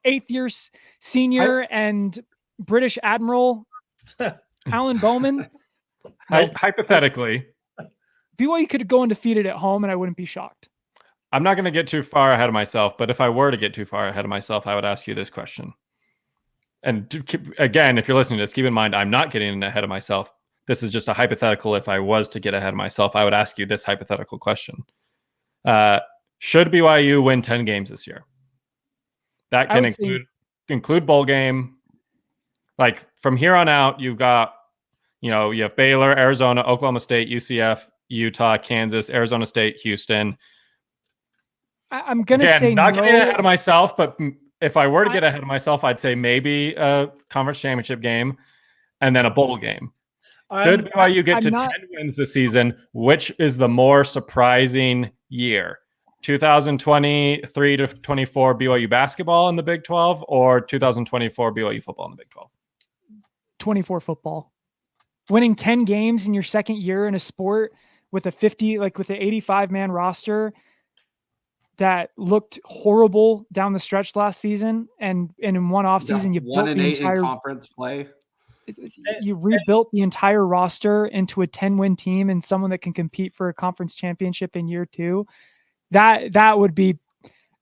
8th-year senior and British Admiral Alan Bowman. Hypothetically, BYU could go undefeated at home, and I wouldn't be shocked. I'm not going to get too far ahead of myself, but if I were to get too far ahead of myself, I would ask you this question. And again, if you're listening to this, keep in mind, I'm not getting ahead of myself. This is just a hypothetical. If I was to get ahead of myself, I would ask you this hypothetical question. Should BYU win 10 games this year? That can include bowl game. Like, from here on out, you've got, you have Baylor, Arizona, Oklahoma State, UCF, Utah, Kansas, Arizona State, Houston. I'm going to say not getting ahead of myself, but if I were to get ahead of myself, I'd say maybe a conference championship game and then a bowl game. Should BYU get to 10 wins this season, which is the more surprising year? 2023 to 24 BYU basketball in the Big 12 or 2024 BYU football in the Big 12? 24 football. Winning 10 games in your second year in a sport with a 85-man roster that looked horrible down the stretch last season, and in one offseason you built the entire conference play. You rebuilt the entire roster into a 10-win team and someone that can compete for a conference championship in year 2. That would be,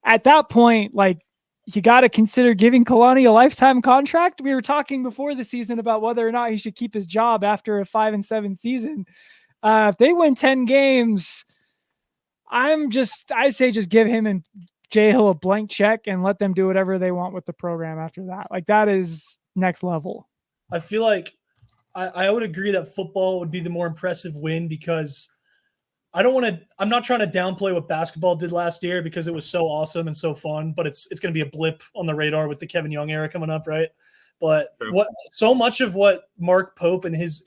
at that point, like, you got to consider giving Kalani a lifetime contract. We were talking before the season about whether or not he should keep his job after a 5-7 season. If they win 10 games, I say just give him and Jay Hill a blank check and let them do whatever they want with the program after that. Like, that is next level. I feel like I would agree that football would be the more impressive win, because I'm not trying to downplay what basketball did last year, because it was so awesome and so fun, but it's going to be a blip on the radar with the Kevin Young era coming up, right? But so much of what Mark Pope and his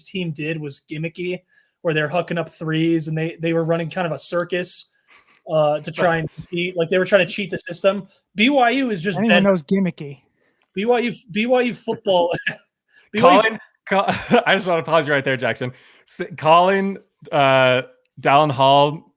team did was gimmicky, where they're hucking up threes and they were running kind of a circus to try and compete. Like, they were trying to cheat the system. BYU is just anyone knows gimmicky. BYU football. I just want to pause you right there, Jackson. Calling Dallin Hall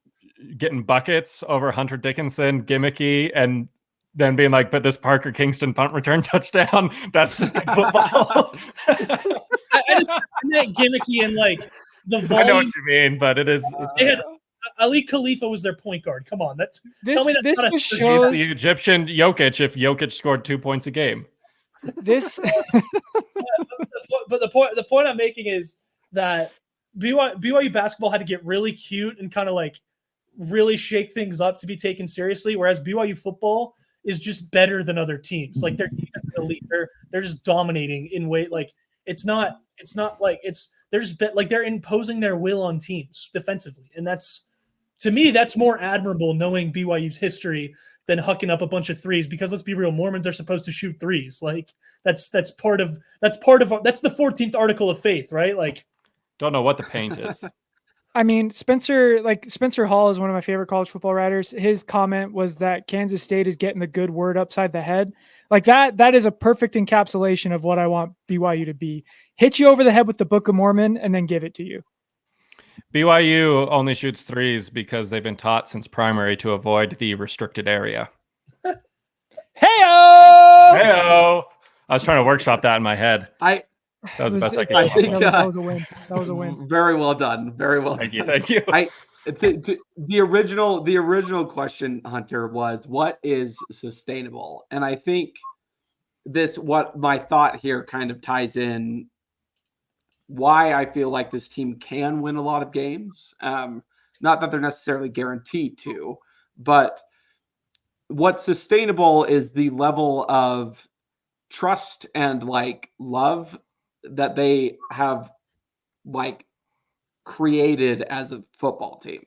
getting buckets over Hunter Dickinson gimmicky, and then being like, but this Parker Kingston punt return touchdown, that's just good football. I meant gimmicky and like the volume. I know what you mean, but it is. They had Ali Khalifa was their point guard. Come on, tell me that's not a shows the Egyptian Jokic if Jokic scored 2 points a game. This, but the point I'm making is that BYU basketball had to get really cute and kind of like really shake things up to be taken seriously, whereas BYU football is just better than other teams. Like, their defense is elite. They're just dominating in way. Like, it's not like they're just like they're imposing their will on teams defensively, and that's to me, that's more admirable knowing BYU's history than hucking up a bunch of threes, because let's be real, Mormons are supposed to shoot threes. Like that's the 14th article of faith, right? Like, don't know what the paint is. I mean, Spencer Hall is one of my favorite college football writers. His comment was that Kansas State is getting the good word upside the head. Like that is a perfect encapsulation of what I want BYU to be. Hit you over the head with the Book of Mormon and then give it to you. BYU only shoots threes because they've been taught since primary to avoid the restricted area. Hey-o! Hey-o! I was trying to workshop that in my head. That was the best I could come up with. That was a win. That was a win. Very well done. Very well done. Thank you. The original question, Hunter, was what is sustainable? And I think what my thought here kind of ties in why I feel like this team can win a lot of games. Not that they're necessarily guaranteed to, but what's sustainable is the level of trust and like love that they have like created as a football team.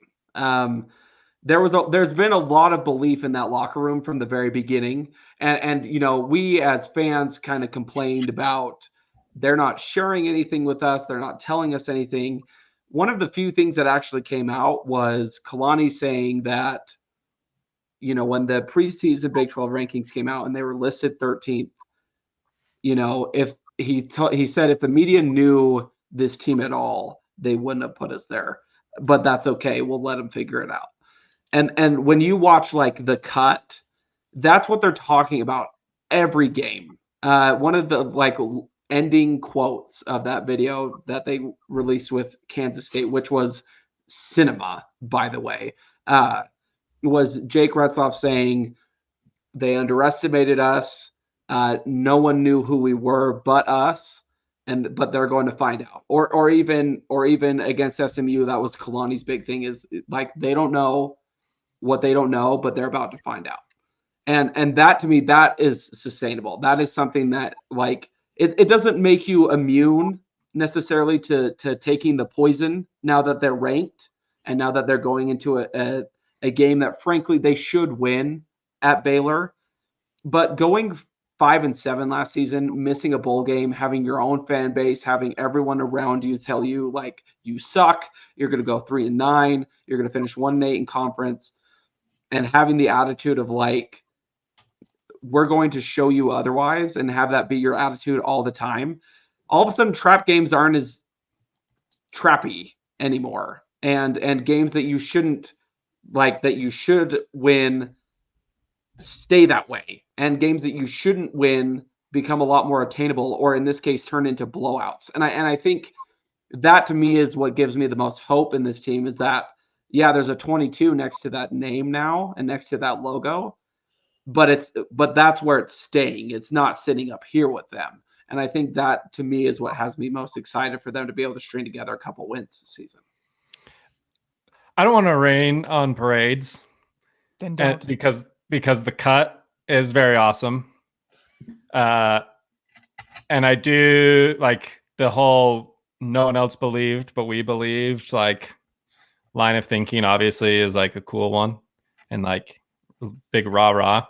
There's been a lot of belief in that locker room from the very beginning. And you know, we as fans kind of complained about they're not sharing anything with us. They're not telling us anything. One of the few things that actually came out was Kalani saying that, you know, when the preseason Big 12 rankings came out and they were listed 13th, you know, if he said if the media knew this team at all, they wouldn't have put us there. But that's okay. We'll let them figure it out. And when you watch like the cut, that's what they're talking about every game. One of the like ending quotes of that video that they released with Kansas State, which was cinema, by the way, was Jake Retzloff saying they underestimated us. No one knew who we were but us, but they're going to find out. Or even against SMU, that was Kalani's big thing, is like they don't know what they don't know, but they're about to find out. And that, to me, that is sustainable. That is something that like it doesn't make you immune necessarily to taking the poison now that they're ranked and now that they're going into a game that frankly they should win at Baylor. But going 5-7 last season, missing a bowl game, having your own fan base, having everyone around you tell you like you suck, you're going to go 3-9, you're going to finish 1-8 in conference, and having the attitude of like, we're going to show you otherwise, and have that be your attitude all the time. All of a sudden, trap games aren't as trappy anymore, and games that you shouldn't like, that you should win, stay that way, and games that you shouldn't win become a lot more attainable, or in this case, turn into blowouts. And I think that to me is what gives me the most hope in this team, is that yeah, there's a 22 next to that name now and next to that logo. But that's where it's staying. It's not sitting up here with them. And I think that to me is what has me most excited for them to be able to string together a couple wins this season. I don't want to rain on parades, Then don't. because the cut is very awesome. And I do like the whole no one else believed, but we believed like line of thinking obviously is like a cool one, and like big rah.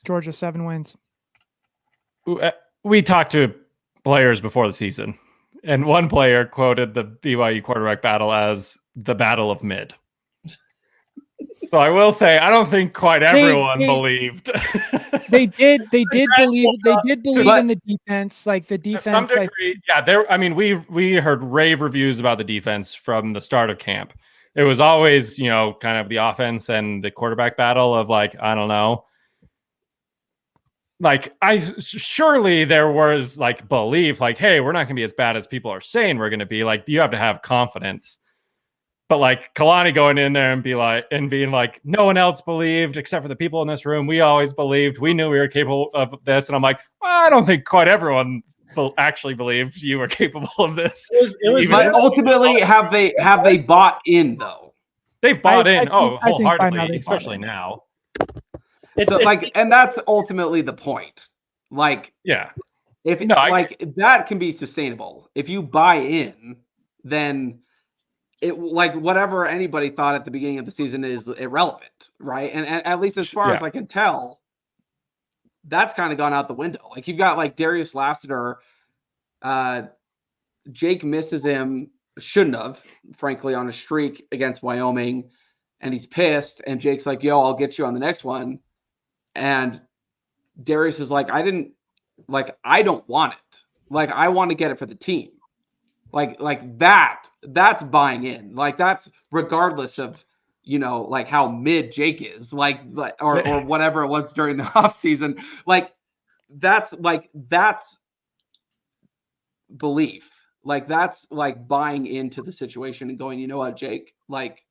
Georgia 7 wins. We talked to players before the season, and one player quoted the BYU quarterback battle as the battle of mid. So I will say, I don't think quite everyone believed. They did believe in the defense. Like the defense, to some degree, yeah. I mean, we heard rave reviews about the defense from the start of camp. It was always, you know, kind of the offense and the quarterback battle of like, I don't know. Like, surely there was like belief, like, hey, we're not going to be as bad as people are saying we're going to be. Like, you have to have confidence. But like Kalani going in there and being like, no one else believed except for the people in this room. We always believed. We knew we were capable of this. And I'm like, well, I don't think quite everyone actually believed you were capable of this. But ultimately, have they bought in though? They've bought in. Wholeheartedly, now especially now. And that's ultimately the point. Like, yeah, that can be sustainable. If you buy in, then it like whatever anybody thought at the beginning of the season is irrelevant, right? And at least as far as I can tell, that's kind of gone out the window. Like you've got like Darius Lassiter, Jake misses him, shouldn't have, frankly, on a streak against Wyoming, and he's pissed. And Jake's like, "Yo, I'll get you on the next one." And Darius is like, I don't want it. Like, I want to get it for the team. Like that's buying in. Like that's regardless of, like how mid Jake is, or whatever it was during the offseason. Like that's belief. Like that's like buying into the situation and going, you know what, Jake, like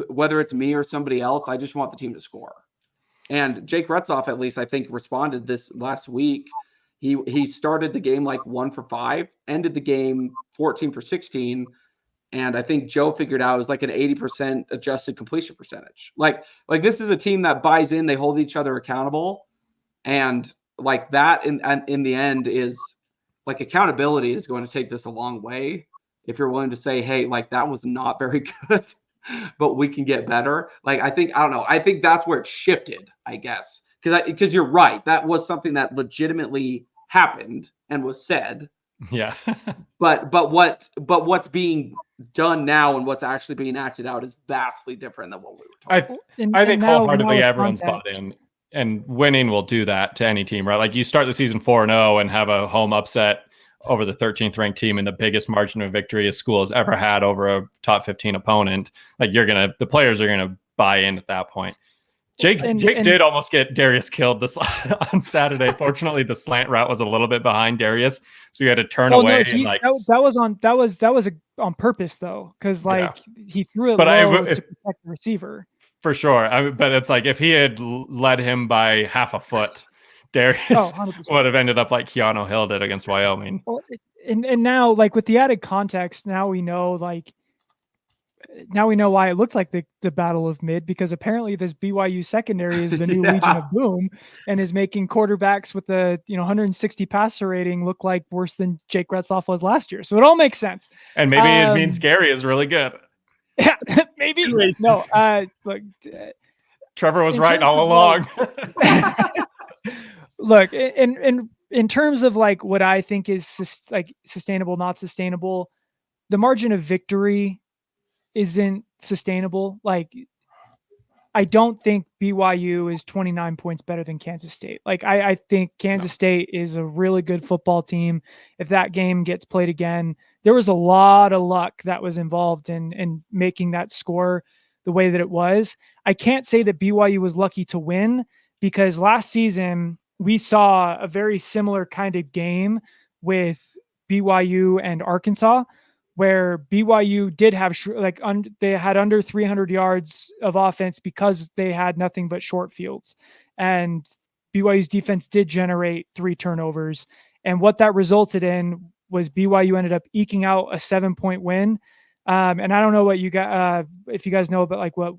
whether it's me or somebody else, I just want the team to score. And Jake Retzloff, at least I think, responded this last week. He started the game like 1 for 5, ended the game 14 for 16. And I think Joe figured out it was like an 80% adjusted completion percentage. Like this is a team that buys in, they hold each other accountable. And like that in the end is like accountability is going to take this a long way. If you're willing to say, hey, like that was not very good, but we can get better. Like, I think that's where it shifted, I guess. Because you're right. That was something that legitimately happened and was said. Yeah. but what's being done now and what's actually being acted out is vastly different than what we were talking about. I think wholeheartedly everyone's bought in. And winning will do that to any team, right? Like you start the season 4-0 and have a home upset over the 13th ranked team and the biggest margin of victory a school has ever had over a top 15 opponent. Like the players are going to buy in at that point. Jake did almost get Darius killed this on Saturday. Fortunately, the slant route was a little bit behind Darius, so he had to turn away. That was on purpose though, because he threw it low to protect the receiver. For sure, but it's like if he had led him by half a foot, Darius would have ended up like Keanu Hill did against Wyoming. Well, and now, like with the added context, now we know why it looked like the Battle of Mid, because apparently this BYU secondary is the new Legion of Boom and is making quarterbacks with the 160 passer rating look like worse than Jake Retzloff was last year. So it all makes sense. And maybe it means Gary is really good. Yeah, maybe. No, look, Trevor was right all along. Look, in terms of like what I think is sustainable, not sustainable, the margin of victory isn't sustainable. Like, I don't think BYU is 29 points better than Kansas State. Like, I think Kansas State is a really good football team. If that game gets played again, there was a lot of luck that was involved in making that score the way that it was. I can't say that BYU was lucky to win, because last season we saw a very similar kind of game with BYU and Arkansas, where BYU did have they had under 300 yards of offense because they had nothing but short fields, and BYU's defense did generate 3 turnovers. And what that resulted in was BYU ended up eking out a 7-point win. And I don't know what you got, if you guys know about like what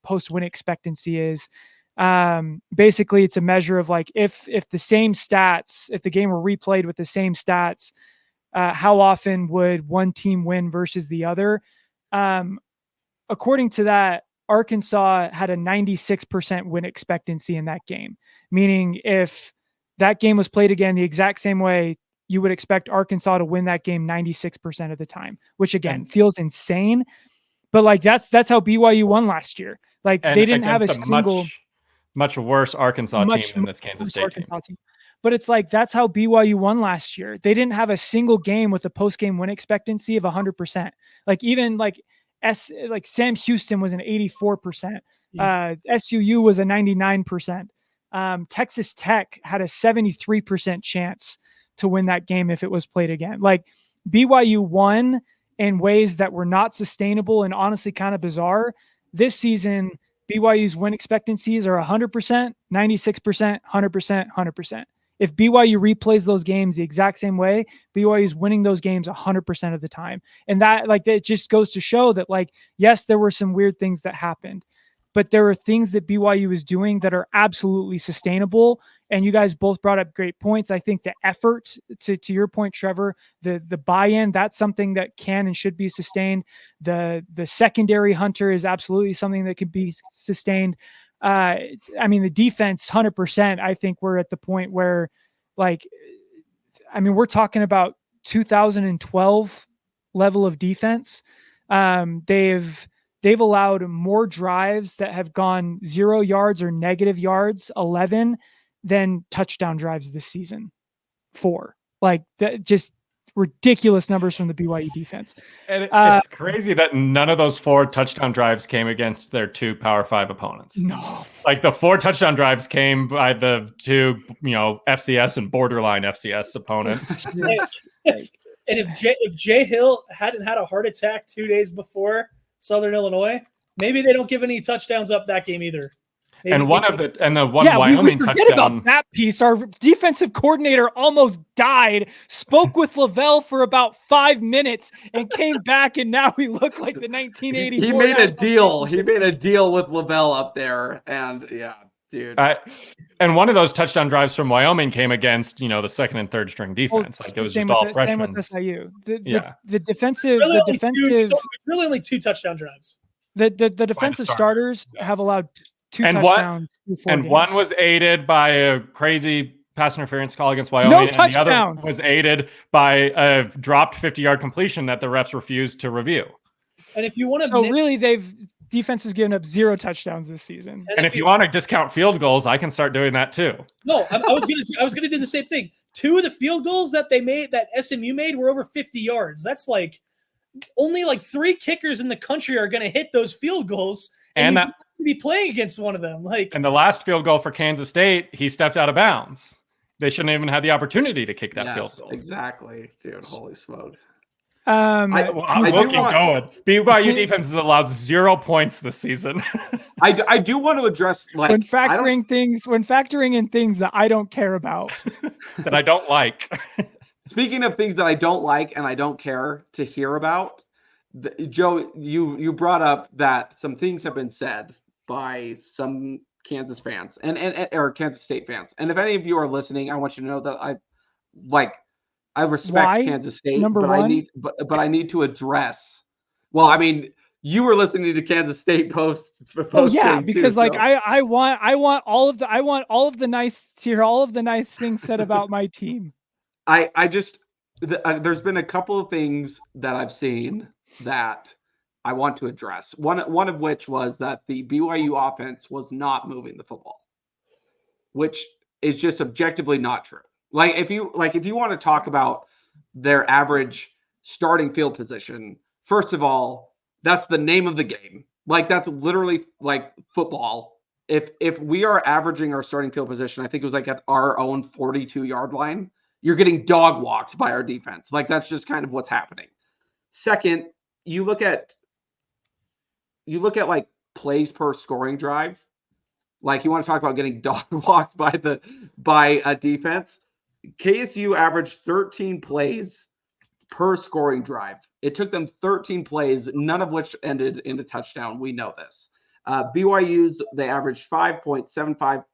post win expectancy is. Basically it's a measure of like, if the same stats, if the game were replayed with the same stats, how often would one team win versus the other? According to that, Arkansas had a 96% win expectancy in that game, meaning if that game was played again the exact same way, you would expect Arkansas to win that game 96% of the time, which again feels insane. But like that's how BYU won last year. Like they didn't have a single much worse Arkansas team than this Kansas State team. But it's like that's how BYU won last year. They didn't have a single game with a post-game win expectancy of 100%. Like even like Sam Houston was an 84%. SUU was a 99%. Texas Tech had a 73% chance to win that game if it was played again. Like BYU won in ways that were not sustainable and honestly kind of bizarre. This season, BYU's win expectancies are 100%, 96%, 100%, 100%. If BYU replays those games the exact same way, BYU is winning those games 100% of the time. And that, like, it just goes to show that, like, yes, there were some weird things that happened. but there are things that BYU is doing that are absolutely sustainable. And you guys both brought up great points. I think the effort, to your point, Trevor, the buy-in, that's something that can and should be sustained. The secondary hunter is absolutely something that could be sustained. I mean, the defense, 100%. I think we're at the point where, like, I mean, we're talking about 2012 level of defense. They've allowed more drives that have gone 0 yards or negative yards, 11, than touchdown drives this season. 4. Like, that, just ridiculous numbers from the BYU defense. And it's crazy that none of those 4 touchdown drives came against their 2 Power 5 opponents. No. Like, the 4 touchdown drives came by the 2, FCS and borderline FCS opponents. And if Jay Hill hadn't had a heart attack 2 days before Southern Illinois, maybe they don't give any touchdowns up that game either. Maybe and the one Wyoming we touchdown. About that piece. Our defensive coordinator almost died, spoke with Lavelle for about 5 minutes, and came back, and now we look like the 1984. He made a deal. He made a deal with Lavelle up there, and yeah, dude. And one of those touchdown drives from Wyoming came against, the second and third string defense. Like, it was just all freshmen. Same with SIU. The defensive. It's really only 2 touchdown drives. The defensive starters have allowed 2 touchdowns. And one was aided by a crazy pass interference call against Wyoming. No touchdown. And the other was aided by a dropped 50-yard completion that the refs refused to review. And if you want to, so really, defense has given up 0 touchdowns this season. And if you want to discount field goals, I can start doing that too. No, I was gonna do the same thing. 2 of the field goals that SMU made were over 50 yards. That's like only like 3 kickers in the country are gonna hit those field goals. And you just be playing against one of them. And the last field goal for Kansas State, he stepped out of bounds. They shouldn't even have the opportunity to kick that field goal. Exactly, dude. Holy smokes. I'm looking going. BYU defense has allowed 0 points this season. I do want to address, like, when factoring in things that I don't care about, that I don't like. Speaking of things that I don't like and I don't care to hear about, Joe, you brought up that some things have been said by some Kansas fans or Kansas State fans. And if any of you are listening, I want you to know that I respect Kansas State, but I need to address. Well, I mean, you were listening to Kansas State post. Oh yeah, because I want all of the nice to hear all of the nice things said about my team. There's been a couple of things that I've seen that I want to address. One of which was that the BYU offense was not moving the football, which is just objectively not true. If you want to talk about their average starting field position, first of all, that's the name of the game. Like, that's literally like football. If we are averaging our starting field position, I think it was like at our own 42-yard line, you're getting dog walked by our defense. Like, that's just kind of what's happening. Second, you look at like plays per scoring drive. Like, you want to talk about getting dog walked by a defense. KSU averaged 13 plays per scoring drive. It took them 13 plays, none of which ended in a touchdown. We know this. BYU's, they averaged 5.75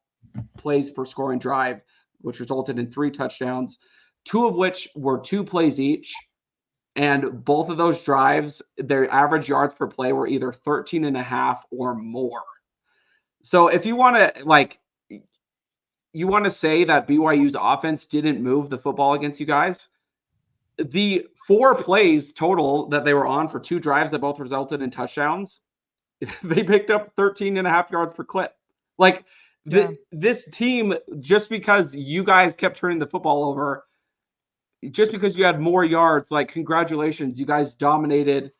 plays per scoring drive, which resulted in 3 touchdowns, 2 of which were 2 plays each. And both of those drives, their average yards per play were either 13.5 or more. So if you want to say that BYU's offense didn't move the football against you guys, the 4 plays total that they were on for 2 drives that both resulted in touchdowns, they picked up 13.5 yards per clip. Like, this team, just because you guys kept turning the football over, just because you had more yards, like, congratulations, you guys dominated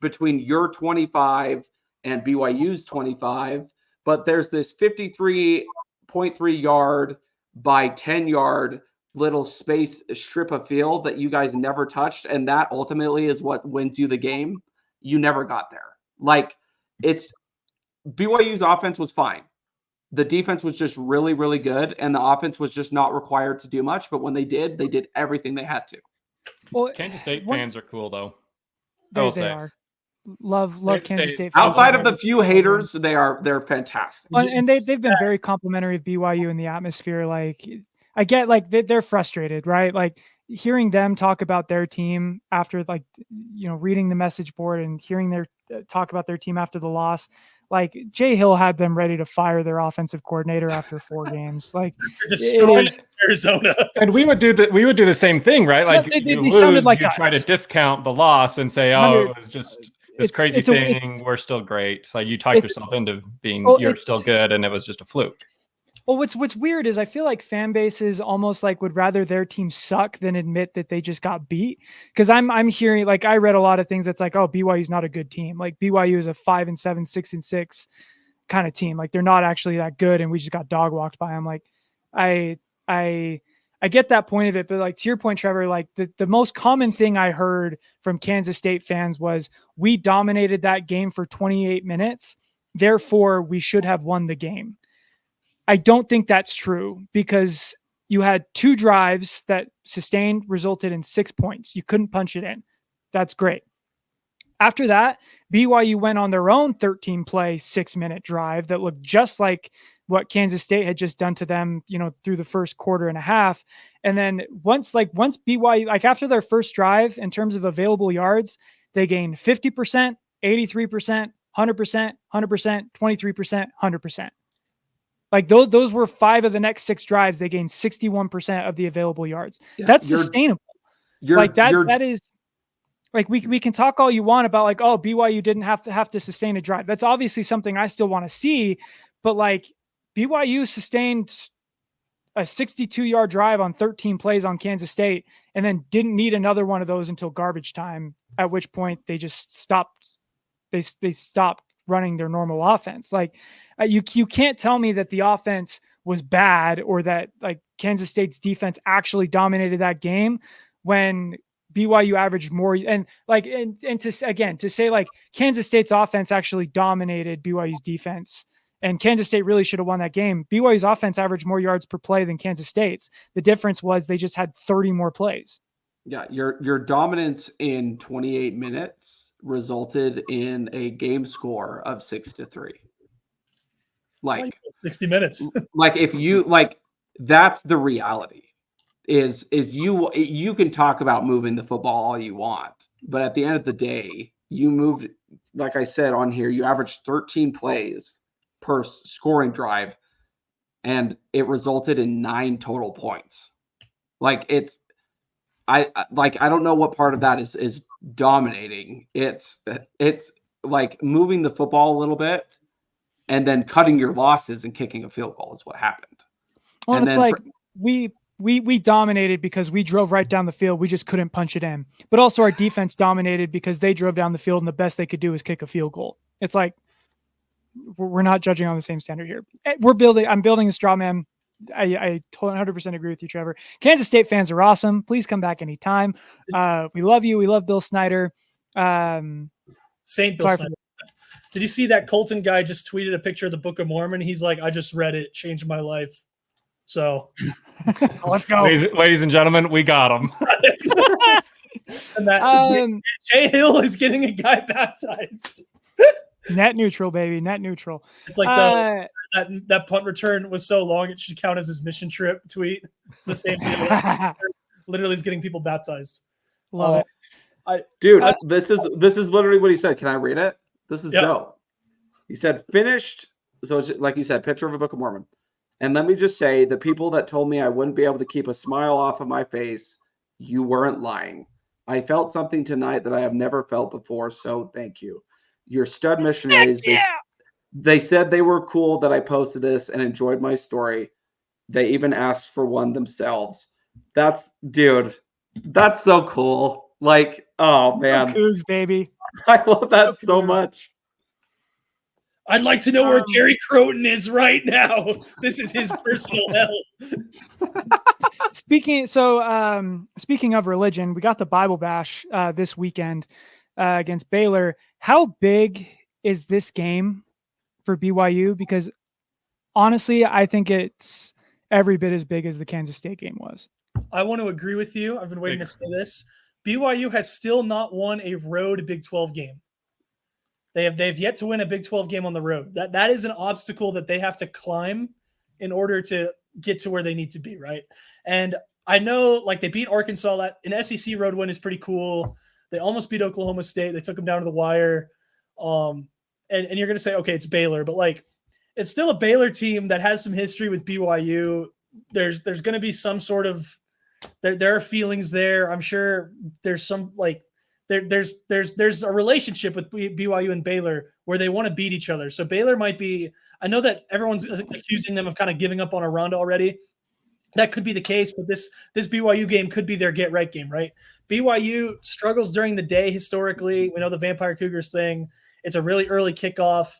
between your 25 and BYU's 25. But there's this 53.3 yard by 10 yard little space strip of field that you guys never touched. And that ultimately is what wins you the game. You never got there. Like, BYU's offense was fine. The defense was just really, really good. And the offense was just not required to do much. But when they did everything they had to. Well, Kansas State fans are cool, though. They are. love Kansas State fans. Outside of the few haters, they're fantastic. And they've been very complimentary of BYU in the atmosphere. Like, I get like they're frustrated, right? Like hearing them talk about their team after, like, reading the message board and hearing their talk about their team after the loss. Like, Jay Hill had them ready to fire their offensive coordinator after 4 games. Like, destroying Arizona. And we would do the same thing, right? Like, they you sounded like you us. try to discount the loss and say, "Oh, it was just this crazy thing. We're still great." Like, you talk yourself into being you're still good, and it was just a fluke. Well, what's weird is I feel like fan bases almost like would rather their team suck than admit that they just got beat. Because I'm hearing, like, I read a lot of things that's like, oh, BYU's not a good team. Like, BYU is a 5-7, 6-6 kind of team. Like, they're not actually that good, and we just got dog walked by them. Like, I get that point of it, but like, to your point, Trevor, like the most common thing I heard from Kansas State fans was, we dominated that game for 28 minutes, therefore we should have won the game. I don't think that's true, because you had 2 drives that sustained resulted in 6 points. You couldn't punch it in. That's great. After that, BYU went on their own 13-play 6-minute drive that looked just like what Kansas State had just done to them, through the first quarter and a half. And then once BYU, like after their first drive, in terms of available yards, they gained 50%, 83%, 100%, 100%, 23%, 100%. Like those were 5 of the next 6 drives. They gained 61% of the available yards. Yeah, that's sustainable. That is, like, we can talk all you want about, like, oh, BYU didn't have to sustain a drive. That's obviously something I still want to see, but like, BYU sustained a 62-yard drive on 13 plays on Kansas State, and then didn't need another one of those until garbage time, at which point they just stopped. They stopped running their normal offense. Like, you can't tell me that the offense was bad, or that like Kansas State's defense actually dominated that game, when BYU averaged more. And to say like Kansas State's offense actually dominated BYU's defense, and Kansas State really should have won that game. BYU's offense averaged more yards per play than Kansas State's. The difference was they just had 30 more plays. Yeah, your dominance in 28 minutes resulted in a game score of 6-3. Like 60 minutes. Like, if you like, that's the reality. Is you can talk about moving the football all you want, but at the end of the day, you moved, like I said on here, you averaged 13 plays per scoring drive, and it resulted in 9 total points. Like, I don't know what part of that is dominating. It's like moving the football a little bit and then cutting your losses and kicking a field goal is what happened. Well, and it's like we dominated because we drove right down the field. We just couldn't punch it in. But also our defense dominated because they drove down the field, and the best they could do was kick a field goal. It's like, we're not judging on the same standard here. I'm building a straw man. I 100% agree with you, Trevor. Kansas State fans are awesome. Please come back anytime. We love you. We love Bill Snyder. Saint Bill Snyder. Did you see that Colton guy just tweeted a picture of the Book of Mormon? He's like, I just read it, changed my life. So let's go. Ladies and gentlemen, we got him. And Jay Hill is getting a guy baptized. Net neutral, baby. Net neutral. It's like that punt return was so long it should count as his mission trip tweet. It's the same thing. Literally is getting people baptized. Love it. This is literally what he said. Can I read it? This is dope. He said, finished. So it's like you said, picture of a Book of Mormon. And let me just say, the people that told me I wouldn't be able to keep a smile off of my face, you weren't lying. I felt something tonight that I have never felt before. So thank you. Your stud missionaries, they said they were cool that I posted this and enjoyed my story. They even asked for one themselves. That's so cool. Like, oh man. Cougs, baby. I love that so much. I'd like to know where Gary Croton is right now. This is his personal hell. Speaking of religion, we got the Bible Bash this weekend against Baylor. How big is this game for BYU? Because honestly, I think it's every bit as big as the Kansas State game was. I want to agree with you. I've been waiting to say this. BYU has still not won a road Big 12 game. They've yet to win a Big 12 game on the road. That is an obstacle that they have to climb in order to get to where they need to be, right? And I know, like, they beat Arkansas. An SEC road win is pretty cool. They almost beat Oklahoma State. They took them down to the wire. And you're going to say, okay, it's Baylor, but like, it's still a Baylor team that has some history with BYU. There's going to be some sort of there are feelings there. I'm sure there's some like there's a relationship with BYU and Baylor where they want to beat each other. So Baylor might be. I know that everyone's accusing them of kind of giving up on a run already. That could be the case, but this BYU game could be their get right game, right? BYU struggles during the day historically. We know the Vampire Cougars thing. It's a really early kickoff,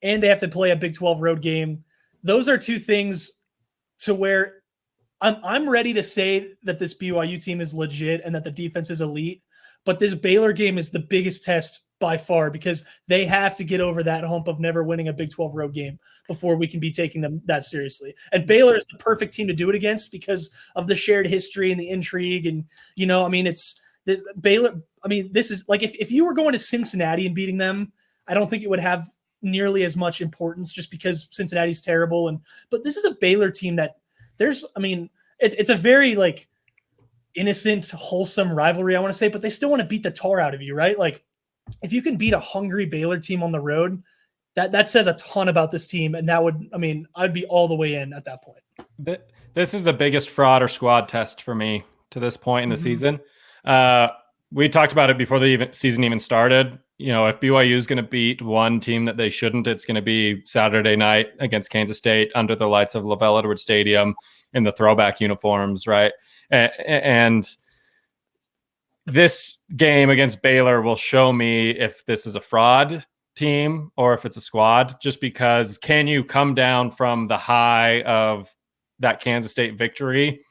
and they have to play a Big 12 road game. Those are two things to where I'm ready to say that this BYU team is legit and that the defense is elite, but this Baylor game is the biggest test by far because they have to get over that hump of never winning a Big 12 road game before we can be taking them that seriously. And Baylor is the perfect team to do it against because of the shared history and the intrigue. And, you know, I mean, it's this Baylor. I mean, this is like if you were going to Cincinnati and beating them, I don't think it would have nearly as much importance just because Cincinnati's terrible. But this is a Baylor team that it's a very like innocent, wholesome rivalry, I want to say, but they still want to beat the tar out of you, right? Like if you can beat a hungry Baylor team on the road, that says a ton about this team. And I'd be all the way in at that point. This is the biggest fraud or squad test for me to this point in the season. We talked about it before the season even started. You know, if BYU is going to beat one team that they shouldn't, it's going to be Saturday night against Kansas State under the lights of Lavelle Edwards Stadium in the throwback uniforms, right? And this game against Baylor will show me if this is a fraud team or if it's a squad, just because can you come down from the high of that Kansas State victory,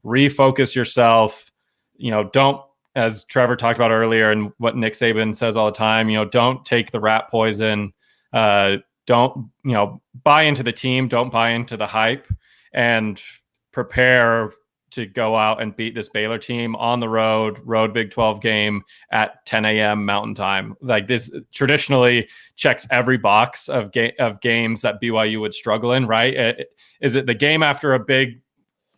refocus yourself, you know, don't, as Trevor talked about earlier and what Nick Saban says all the time, you know, don't take the rat poison, don't, you know, buy into the team, don't buy into the hype, and prepare to go out and beat this Baylor team on the road Big 12 game at 10 a.m. Mountain Time. Like this traditionally checks every box of games that BYU would struggle in, right? Is it the game after a big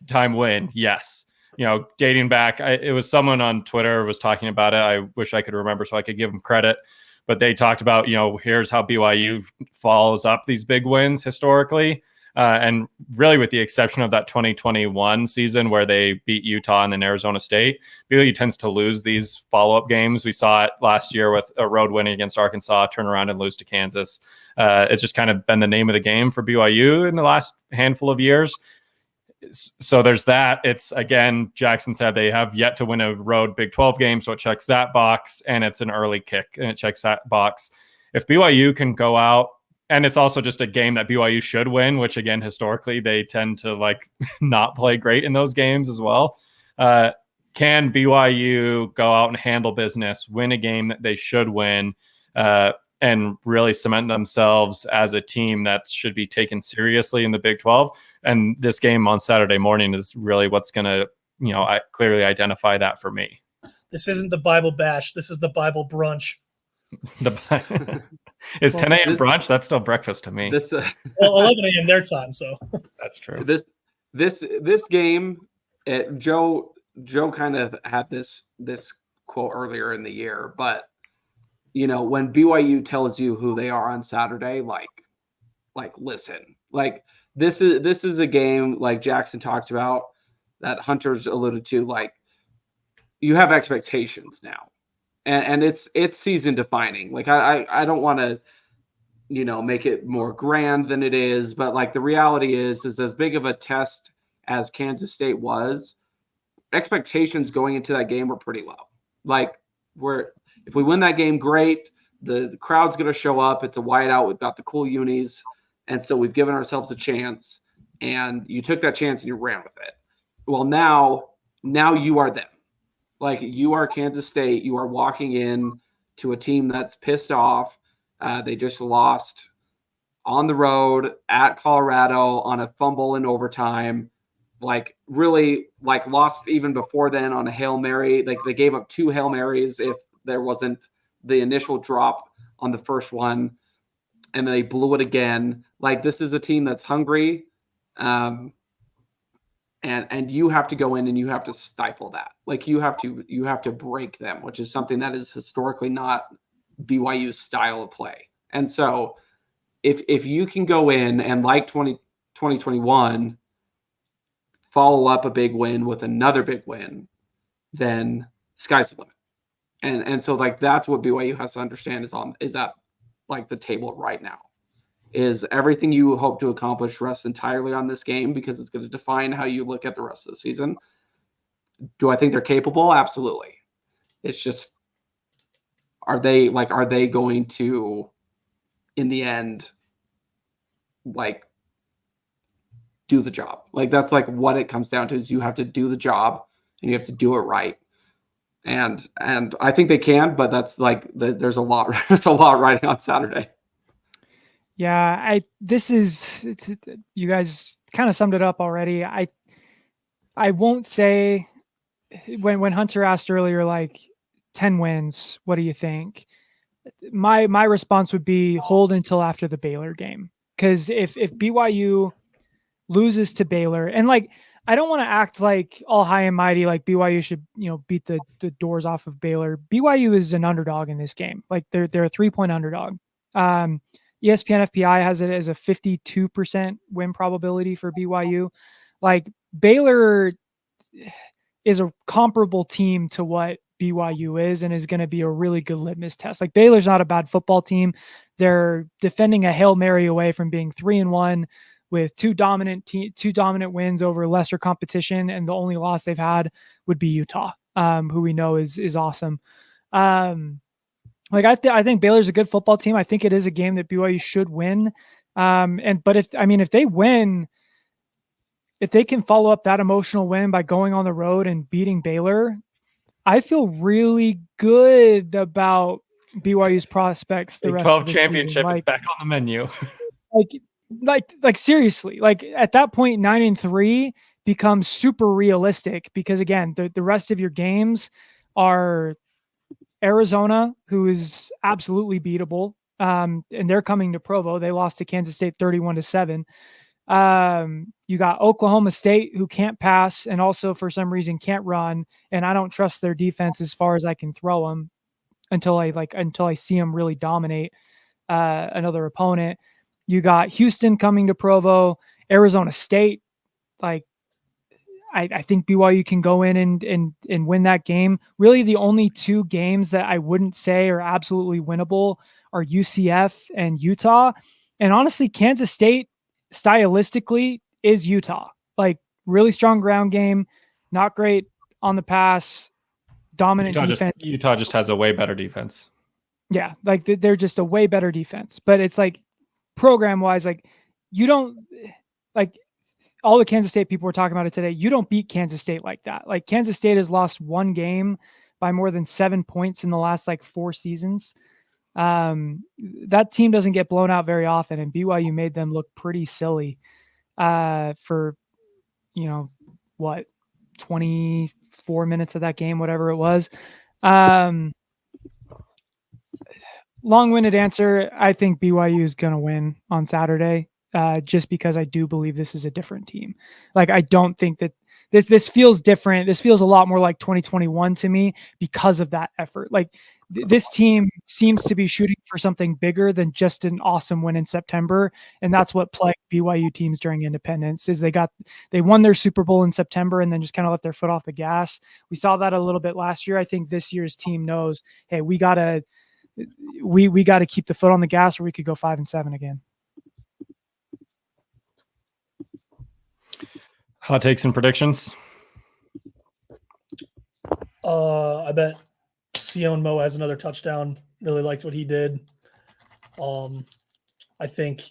time win? Yes. You know, dating back, it was someone on Twitter was talking about it. I wish I could remember so I could give them credit. But they talked about, you know, here's how BYU follows up these big wins historically. And really, with the exception of that 2021 season where they beat Utah and then Arizona State, BYU tends to lose these follow-up games. We saw it last year with a road win against Arkansas, turn around and lose to Kansas. It's just kind of been the name of the game for BYU in the last handful of years. So there's that. It's, again, Jackson said they have yet to win a road Big 12 game, so it checks that box, and it's an early kick, and it checks that box. If BYU can go out, and it's also just a game that BYU should win, which, again, historically, they tend to like not play great in those games as well. Can BYU go out and handle business, win a game that they should win, and really cement themselves as a team that should be taken seriously in the Big 12? And this game on Saturday morning is really what's going to, you know, clearly identify that for me. This isn't the Bible bash. This is the Bible brunch. Is 10 a.m. brunch? That's still breakfast to me. Well, 11 a.m. their time, so that's true. This game, Joe kind of had this quote earlier in the year, but you know, when BYU tells you who they are on Saturday, like listen, like this is a game like Jackson talked about that Hunter's alluded to, like you have expectations now. And it's season defining. Like I don't want to, you know, make it more grand than it is, but like the reality is as big of a test as Kansas State was, expectations going into that game were pretty low. Like if we win that game, great. The crowd's going to show up. It's a whiteout. We've got the cool unis, and so we've given ourselves a chance. And you took that chance and you ran with it. Well, now you are them. Like you are Kansas State. You are walking in to a team that's pissed off. They just lost on the road at Colorado on a fumble in overtime. Like really, like lost even before then on a Hail Mary. Like they gave up 2 Hail Marys if there wasn't the initial drop on the first one, and they blew it again. Like, this is a team that's hungry, and you have to go in and you have to stifle that. Like, you have to break them, which is something that is historically not BYU's style of play. And so if you can go in and, like 2021, follow up a big win with another big win, then sky's the limit. And so, like, that's what BYU has to understand is at like the table right now. Is everything you hope to accomplish rests entirely on this game, because it's going to define how you look at the rest of the season. Do I think they're capable? Absolutely. It's just, are they going to, in the end, like, do the job? Like, that's like what it comes down to, is you have to do the job and you have to do it right. And I think they can, but that's like there's a lot riding on Saturday. Yeah, you guys kind of summed it up already. I won't say, when Hunter asked earlier, like, 10 wins, what do you think? My response would be hold until after the Baylor game. Because if BYU loses to Baylor, and, like, I don't want to act like all high and mighty, like BYU should, beat the doors off of Baylor. BYU is an underdog in this game. Like, they're a 3-point underdog. ESPN FPI has it as a 52% win probability for BYU. Like, Baylor is a comparable team to what BYU is, and is going to be a really good litmus test. Like, Baylor's not a bad football team. They're defending a Hail Mary away from being 3-1 with two dominant wins over lesser competition. And the only loss they've had would be Utah, who we know is awesome. Like, I think Baylor's a good football team. I think it is a game that BYU should win. But if they win, if they can follow up that emotional win by going on the road and beating Baylor, I feel really good about BYU's prospects. The Big rest 12 of the championship season. is back on the menu. like seriously, like, at that point, 9-3 becomes super realistic, because, again, the rest of your games are Arizona, who is absolutely beatable. And they're coming to Provo. They lost to Kansas State 31-7. You got Oklahoma State, who can't pass and also for some reason can't run. And I don't trust their defense as far as I can throw them until I see them really dominate another opponent. You got Houston coming to Provo, Arizona State. Like, I think BYU can go in and win that game. Really, the only two games that I wouldn't say are absolutely winnable are UCF and Utah. And honestly, Kansas State, stylistically, is Utah. Like, really strong ground game, not great on the pass, dominant defense. Utah just has a way better defense. Yeah, like, they're just a way better defense. But it's like, program-wise, like, you don't, like, all the Kansas State people were talking about it today. You don't beat Kansas State like that. Like, Kansas State has lost one game by more than 7 points in the last, like, 4 seasons. That team doesn't get blown out very often, and BYU made them look pretty silly for, 24 minutes of that game, whatever it was. Long-winded answer. I think BYU is going to win on Saturday, just because I do believe this is a different team. Like, I don't think that this feels different. This feels a lot more like 2021 to me because of that effort. Like, this team seems to be shooting for something bigger than just an awesome win in September. And that's what plagued BYU teams during independence, is they won their Super Bowl in September and then just kind of let their foot off the gas. We saw that a little bit last year. I think this year's team knows, hey, we got to keep the foot on the gas, or we could go 5-7 again. Hot takes and predictions. I bet Sion Mo has another touchdown. Really liked what he did. I think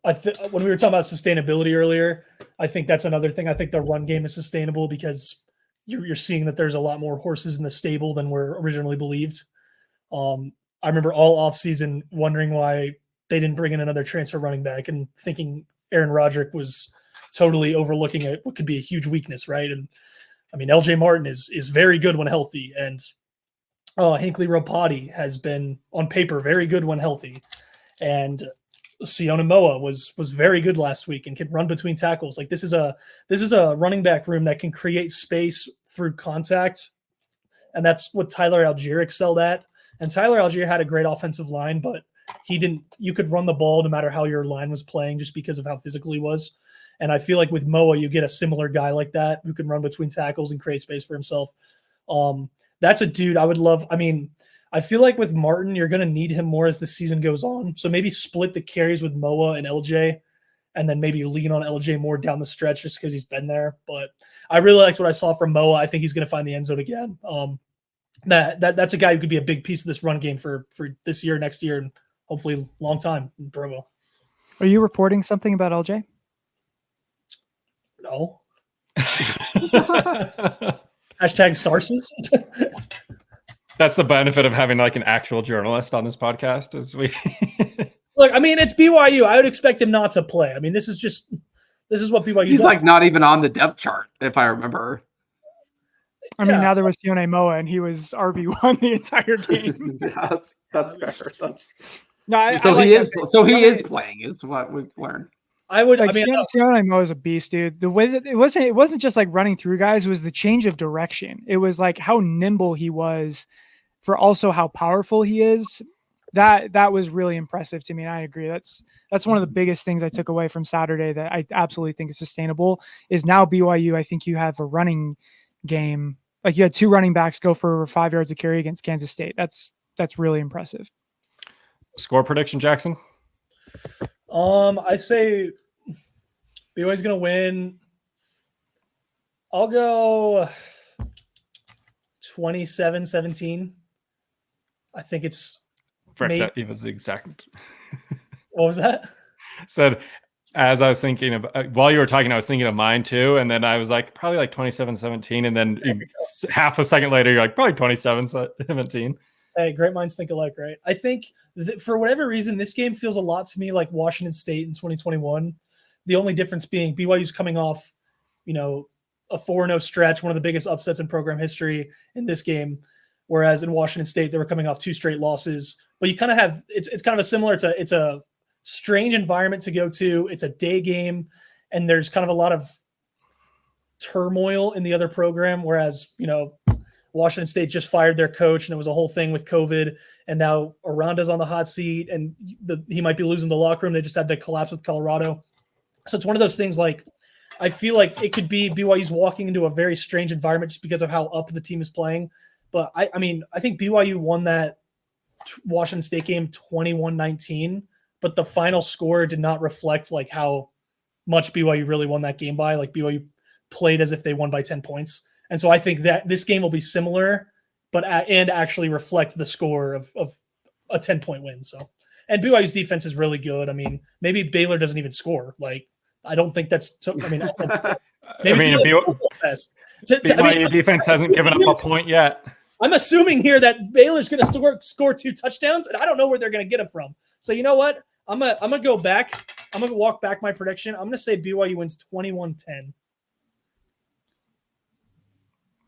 when we were talking about sustainability earlier, I think that's another thing. I think the run game is sustainable because you're seeing that there's a lot more horses in the stable than were originally believed. I remember all offseason wondering why they didn't bring in another transfer running back and thinking Aaron Roderick was totally overlooking what could be a huge weakness, right? And I mean, LJ Martin is very good when healthy, and Hinckley Ropati has been on paper very good when healthy, and Siona Moa was very good last week and can run between tackles. Like this is a running back room that can create space through contact, and that's what Tyler Algier excelled at. And Tyler Algier had a great offensive line, but he didn't. You could run the ball no matter how your line was playing, just because of how physical he was. And I feel like with Moa, you get a similar guy like that who can run between tackles and create space for himself. That's a dude I would love. I mean, I feel like with Martin, you're going to need him more as the season goes on. So maybe split the carries with Moa and LJ, and then maybe lean on LJ more down the stretch just because he's been there. But I really liked what I saw from Moa. I think he's going to find the end zone again. That's a guy who could be a big piece of this run game for this year, next year, and hopefully long time in Provo. Are you reporting something about LJ? No. Hashtag sources. That's the benefit of having like an actual journalist on this podcast. Is we look. I mean, it's BYU. I would expect him not to play. I mean, this is what BYU. He's does. like not even on the depth chart, if I remember. I mean, now there was Sione Moa, and he was RB1 the entire game. Yeah, that's fair. No, he is playing, is what we've learned. Sione Moa is a beast, dude. The way that it wasn't just like running through guys; it was the change of direction. It was like how nimble he was, for also how powerful he is. That was really impressive to me, and I agree. That's one of the biggest things I took away from Saturday that I absolutely think is sustainable. Is now BYU. I think you have a running game. Like you had 2 running backs go for over 5 yards a carry against Kansas State. That's really impressive. Score prediction, Jackson? I say BYU's going to win. I'll go 27-17. I think it's that was the exact. What was that? Said as I was thinking of while you were talking, I was thinking of mine too, and then I was like probably like 27-17, and then half a second later you're like probably 27-17. Hey, great minds think alike, right? I think for whatever reason, this game feels a lot to me like Washington State in 2021. The only difference being BYU's coming off, a 4-0 stretch, one of the biggest upsets in program history in this game. Whereas in Washington State, they were coming off 2 straight losses. But you kind of have it's kind of a similar. It's a strange environment to go to. It's a day game, and there's kind of a lot of turmoil in the other program. Whereas Washington State just fired their coach, and it was a whole thing with COVID. And now Aranda's on the hot seat, and he might be losing the locker room. They just had the collapse with Colorado. So it's one of those things like I feel like it could be BYU's walking into a very strange environment just because of how up the team is playing. But I think BYU won that Washington State game 21-19, but the final score did not reflect like how much BYU really won that game by. Like BYU played as if they won by 10 points. And so I think that this game will be similar, but and actually reflect the score of a 10-point win. So, and BYU's defense is really good. I mean, maybe Baylor doesn't even score. Like, I don't think that's. Offensive. BYU defense hasn't given up a point yet. I'm assuming here that Baylor's going to score 2 touchdowns, and I don't know where they're going to get them from. So you know what? I'm gonna go back. I'm gonna walk back my prediction. I'm gonna say BYU wins 21-10.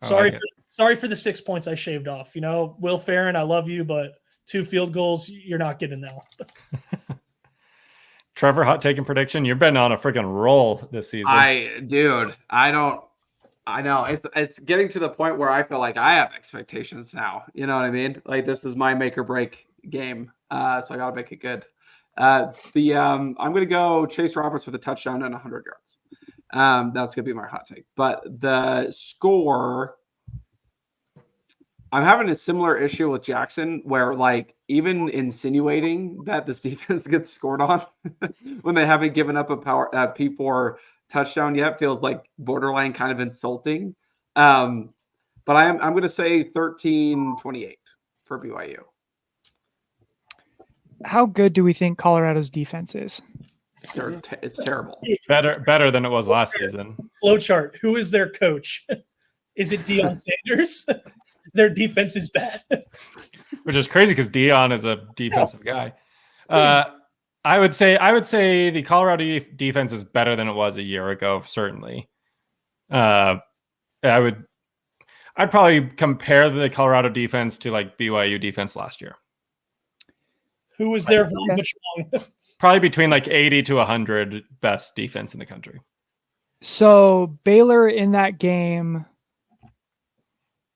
Sorry for the 6 points I shaved off. Will Farron, I love you, but 2 field goals, you're not getting now. Trevor, hot take and prediction. You've been on a freaking roll this season. I know it's getting to the point where I feel like I have expectations now. You know what I mean? Like this is my make or break game. So I got to make it good. I'm going to go Chase Roberts with a touchdown and 100 yards. That's going to be my hot take. But the score, I'm having a similar issue with Jackson where like even insinuating that this defense gets scored on when they haven't given up a P4 touchdown yet feels like borderline kind of insulting. But I'm going to say 13-28 for BYU. How good do we think Colorado's defense is? It's terrible. Better than it was last season. Flowchart. Who is their coach? Is it Deion Sanders? Their defense is bad. Which is crazy because Deion is a defensive guy. I would say the Colorado defense is better than it was a year ago, certainly. I I'd probably compare the Colorado defense to like BYU defense last year. Who was there for Okay. which long? Probably between like 80 to 100 best defense in the country. So Baylor in that game,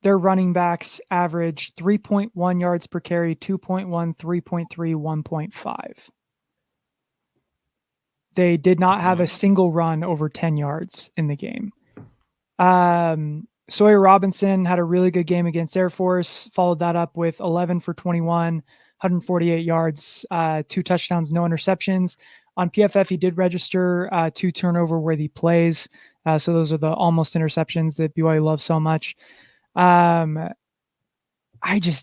their running backs averaged 3.1 yards per carry, 2.1, 3.3, 1.5. They did not have a single run over 10 yards in the game. Sawyer Robinson had a really good game against Air Force, followed that up with 11 for 21, 148 yards, 2 touchdowns, no interceptions. On PFF, he did register 2 turnover-worthy plays. So those are the almost interceptions that BYU loves so much. I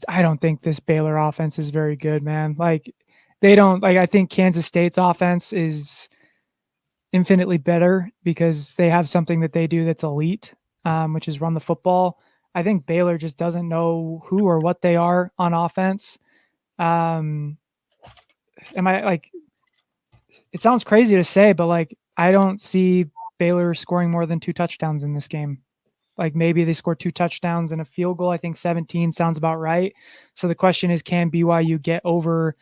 don't think this Baylor offense is very good, man. Like I think Kansas State's offense is infinitely better because they have something that they do that's elite, which is run the football. I think Baylor just doesn't know who or what they are on offense. It sounds crazy to say, but like, I don't see Baylor scoring more than 2 touchdowns in this game. Like maybe they score 2 touchdowns and a field goal. I think 17 sounds about right. So the question is, can BYU get over,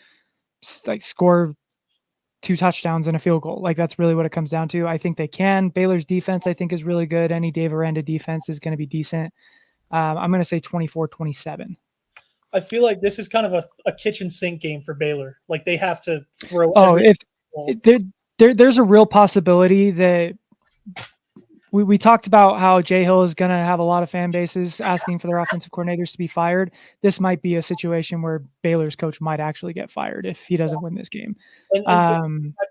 like, score 2 touchdowns and a field goal? Like, that's really what it comes down to. I think they can. Baylor's defense, I think, is really good. Any Dave Aranda defense is going to be decent. I'm going to say 24-27. I feel like this is kind of a kitchen sink game for Baylor. Like they have to throw. There's a real possibility that we talked about how Jay Hill is going to have a lot of fan bases asking for their offensive coordinators to be fired. This might be a situation where Baylor's coach might actually get fired if he doesn't win this game. My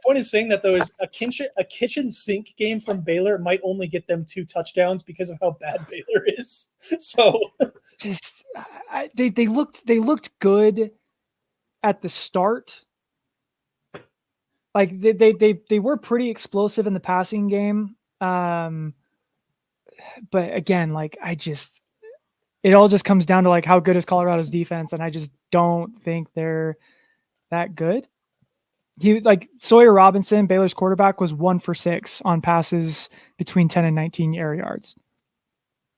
point is saying that, though, is a kitchen sink game from Baylor might only get them 2 touchdowns because of how bad Baylor is. So just they looked good at the start. Like they were pretty explosive in the passing game. But again, like it all just comes down to like how good is Colorado's defense, and I just don't think they're that good. Sawyer Robinson, Baylor's quarterback, was 1 for 6 on passes between 10 and 19 air yards.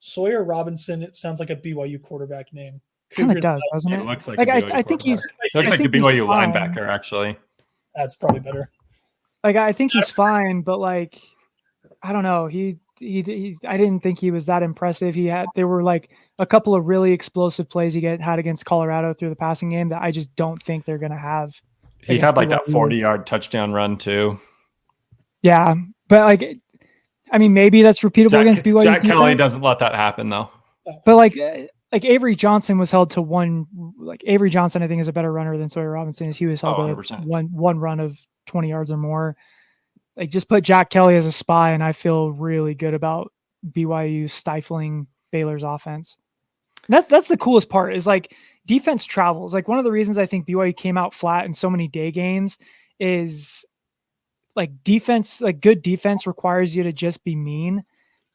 Sawyer Robinson, it sounds like a BYU quarterback name. Kind of does, doesn't it? It looks like I think he looks like a BYU linebacker, actually. That's probably better. Like, I think he's fine, but like, I don't know. He I didn't think he was that impressive. There were like a couple of really explosive plays he had against Colorado through the passing game that I just don't think they're going to have. He had like that 40-yard touchdown run too. Yeah, but like, I mean, maybe that's repeatable against BYU's Jack defense. Kelly doesn't let that happen though. But like Avery Johnson was held to 1. Like Avery Johnson, I think, is a better runner than Sawyer Robinson. He was held to one run of 20 yards or more. Like, just put Jack Kelly as a spy, and I feel really good about BYU stifling Baylor's offense. And that's the coolest part, is like defense travels. Like, one of the reasons I think BYU came out flat in so many day games is like defense, like good defense requires you to just be mean.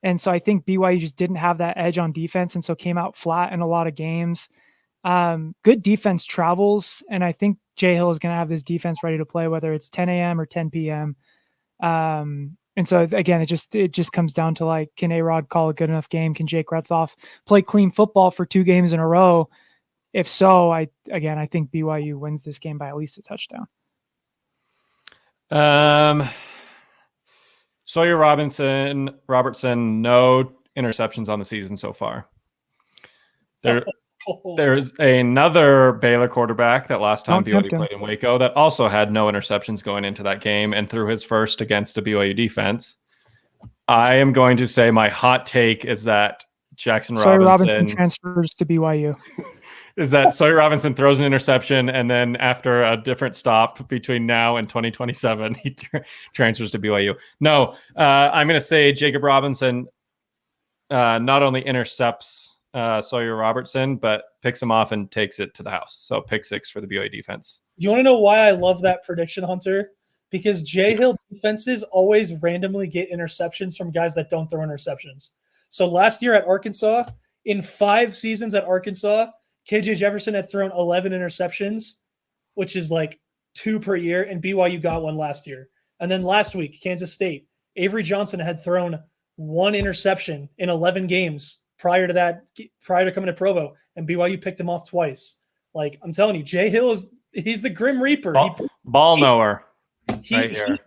And so I think BYU just didn't have that edge on defense, and so came out flat in a lot of games. Good defense travels, and I think Jay Hill is going to have this defense ready to play, whether it's 10 a.m. or 10 p.m. And so again, it just comes down to like, can A-Rod call a good enough game? Can Jake Retzloff play clean football for 2 games in a row? If so, I think BYU wins this game by at least a touchdown. Sawyer Robertson, no interceptions on the season so far. There's another Baylor quarterback that last time BYU played in Waco that also had no interceptions going into that game and threw his first against a BYU defense. I am going to say my hot take is that Sawyer Robinson transfers to BYU. Is that Sawyer Robinson throws an interception, and then after a different stop between now and 2027, he transfers to BYU. No, I'm going to say Jacob Robinson not only intercepts Sawyer Robertson, but picks him off and takes it to the house. So pick 6 for the BYU defense. You want to know why I love that prediction, Hunter? Because Jay Hill defenses always randomly get interceptions from guys that don't throw interceptions. So last year at Arkansas, in 5 seasons at Arkansas, KJ Jefferson had thrown 11 interceptions, which is like 2 per year, and BYU got 1 last year. And then last week, Kansas State, Avery Johnson had thrown 1 interception in 11 games prior to coming to Provo, and BYU picked him off twice. Like, I'm telling you, Jay Hill he's the Grim Reaper. Ball knower right here.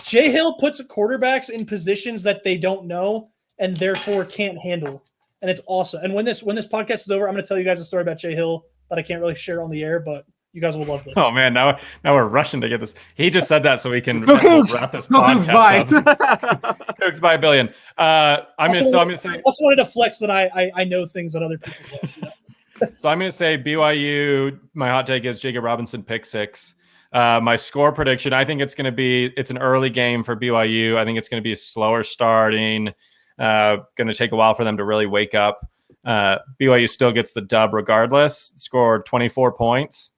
Jay Hill puts quarterbacks in positions that they don't know and therefore can't handle. And it's awesome. And when this podcast is over, I'm going to tell you guys a story about Jay Hill that I can't really share on the air, but you guys will love this. Oh man, now we're rushing to get this. He just said that so we can wrap this podcast up. Cougs by a billion. I'm gonna say. I also wanted to flex that I know things that other people don't. You know? So I'm gonna say BYU. My hot take is Jacob Robinson pick 6. My score prediction, I think it's an early game for BYU. I think it's going to be slower starting. Going to take a while for them to really wake up. BYU still gets the dub regardless. Scored 24 points.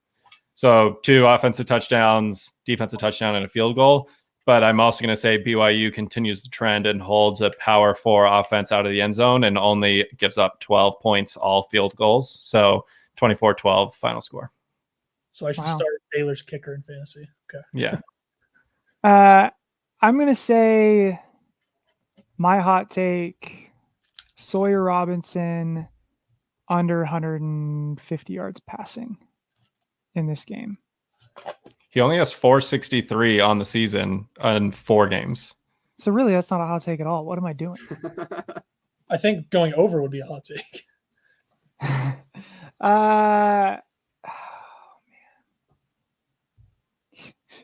So 2 offensive touchdowns, defensive touchdown, and a field goal. But I'm also going to say BYU continues the trend and holds a power 4 offense out of the end zone and only gives up 12 points, all field goals. So 24-12 final score. So I should start Baylor's kicker in fantasy. Okay. Yeah. I'm going to say my hot take, Sawyer Robinson under 150 yards passing in this game. He only has 463 on the season in 4 games. So really, that's not a hot take at all. What am I doing? I think going over would be a hot take.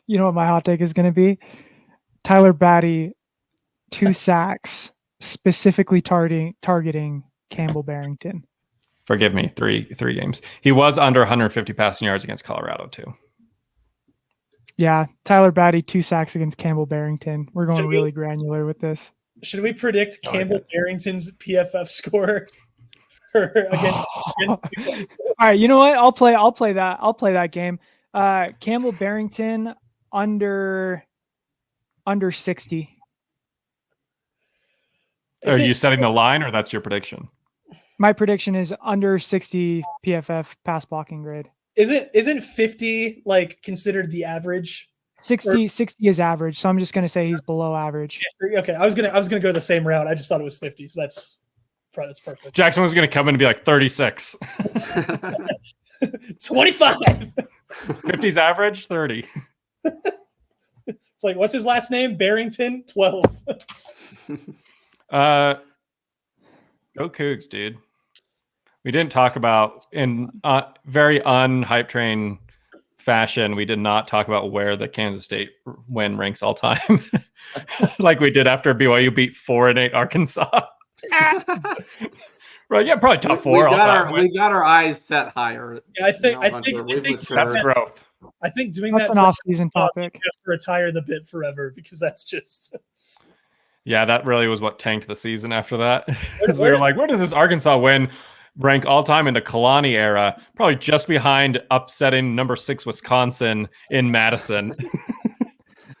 You know what my hot take is going to be? Tyler Batty, 2 sacks, specifically targeting Campbell Barrington. Forgive me, 3 games. He was under 150 passing yards against Colorado too. Yeah, Tyler Batty, 2 sacks against Campball Barrington. We're going really granular with this. Should we predict Campbell Barrington's PFF score against? All right, you know what? I'll play that. I'll play that game. Campbell Barrington under 60. Are you setting the line, or that's your prediction? My prediction is under 60 PFF pass blocking grade. Isn't 50 like considered the average? 60 is average, so I'm just gonna say he's below average. Okay, I was gonna go the same route. I just thought it was 50, so that's perfect. Jackson was gonna come in and be like 36. 25. 50's average, 30. It's like, what's his last name? Barrington, 12. Go Cougs, dude. We didn't talk about, in very unhype train fashion, we did not talk about where the Kansas State win ranks all time, like we did after BYU beat 4-8 Arkansas. Right? Yeah, probably top 4. We got our eyes set higher. Yeah, I think that's growth. I think doing that's an off-season topic. You have to retire the bit forever, because that's just. Yeah, that really was what tanked the season after that. Because we were like, where does this Arkansas win rank all time in the Kalani era? Probably just behind upsetting number 6 Wisconsin in Madison.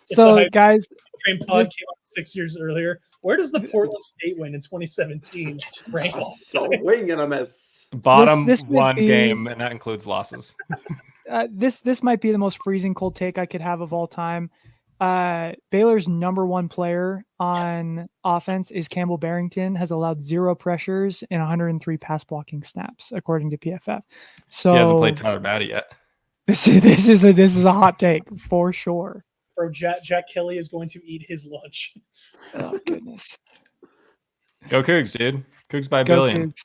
So, guys, Train Pod came out 6 years earlier. Where does the Portland State win in 2017 rank? So we're gonna miss bottom one game, and that includes losses. This might be the most freezing cold take I could have of all time. Baylor's number 1 player on offense is Campbell Barrington, has allowed 0 pressures and 103 pass blocking snaps, according to PFF. So he hasn't played Tyler Batty yet. This is a hot take for sure. Bro, Jack Kelly is going to eat his lunch. Oh goodness. Go Cougs, dude. Cougs by a billion. Cougs.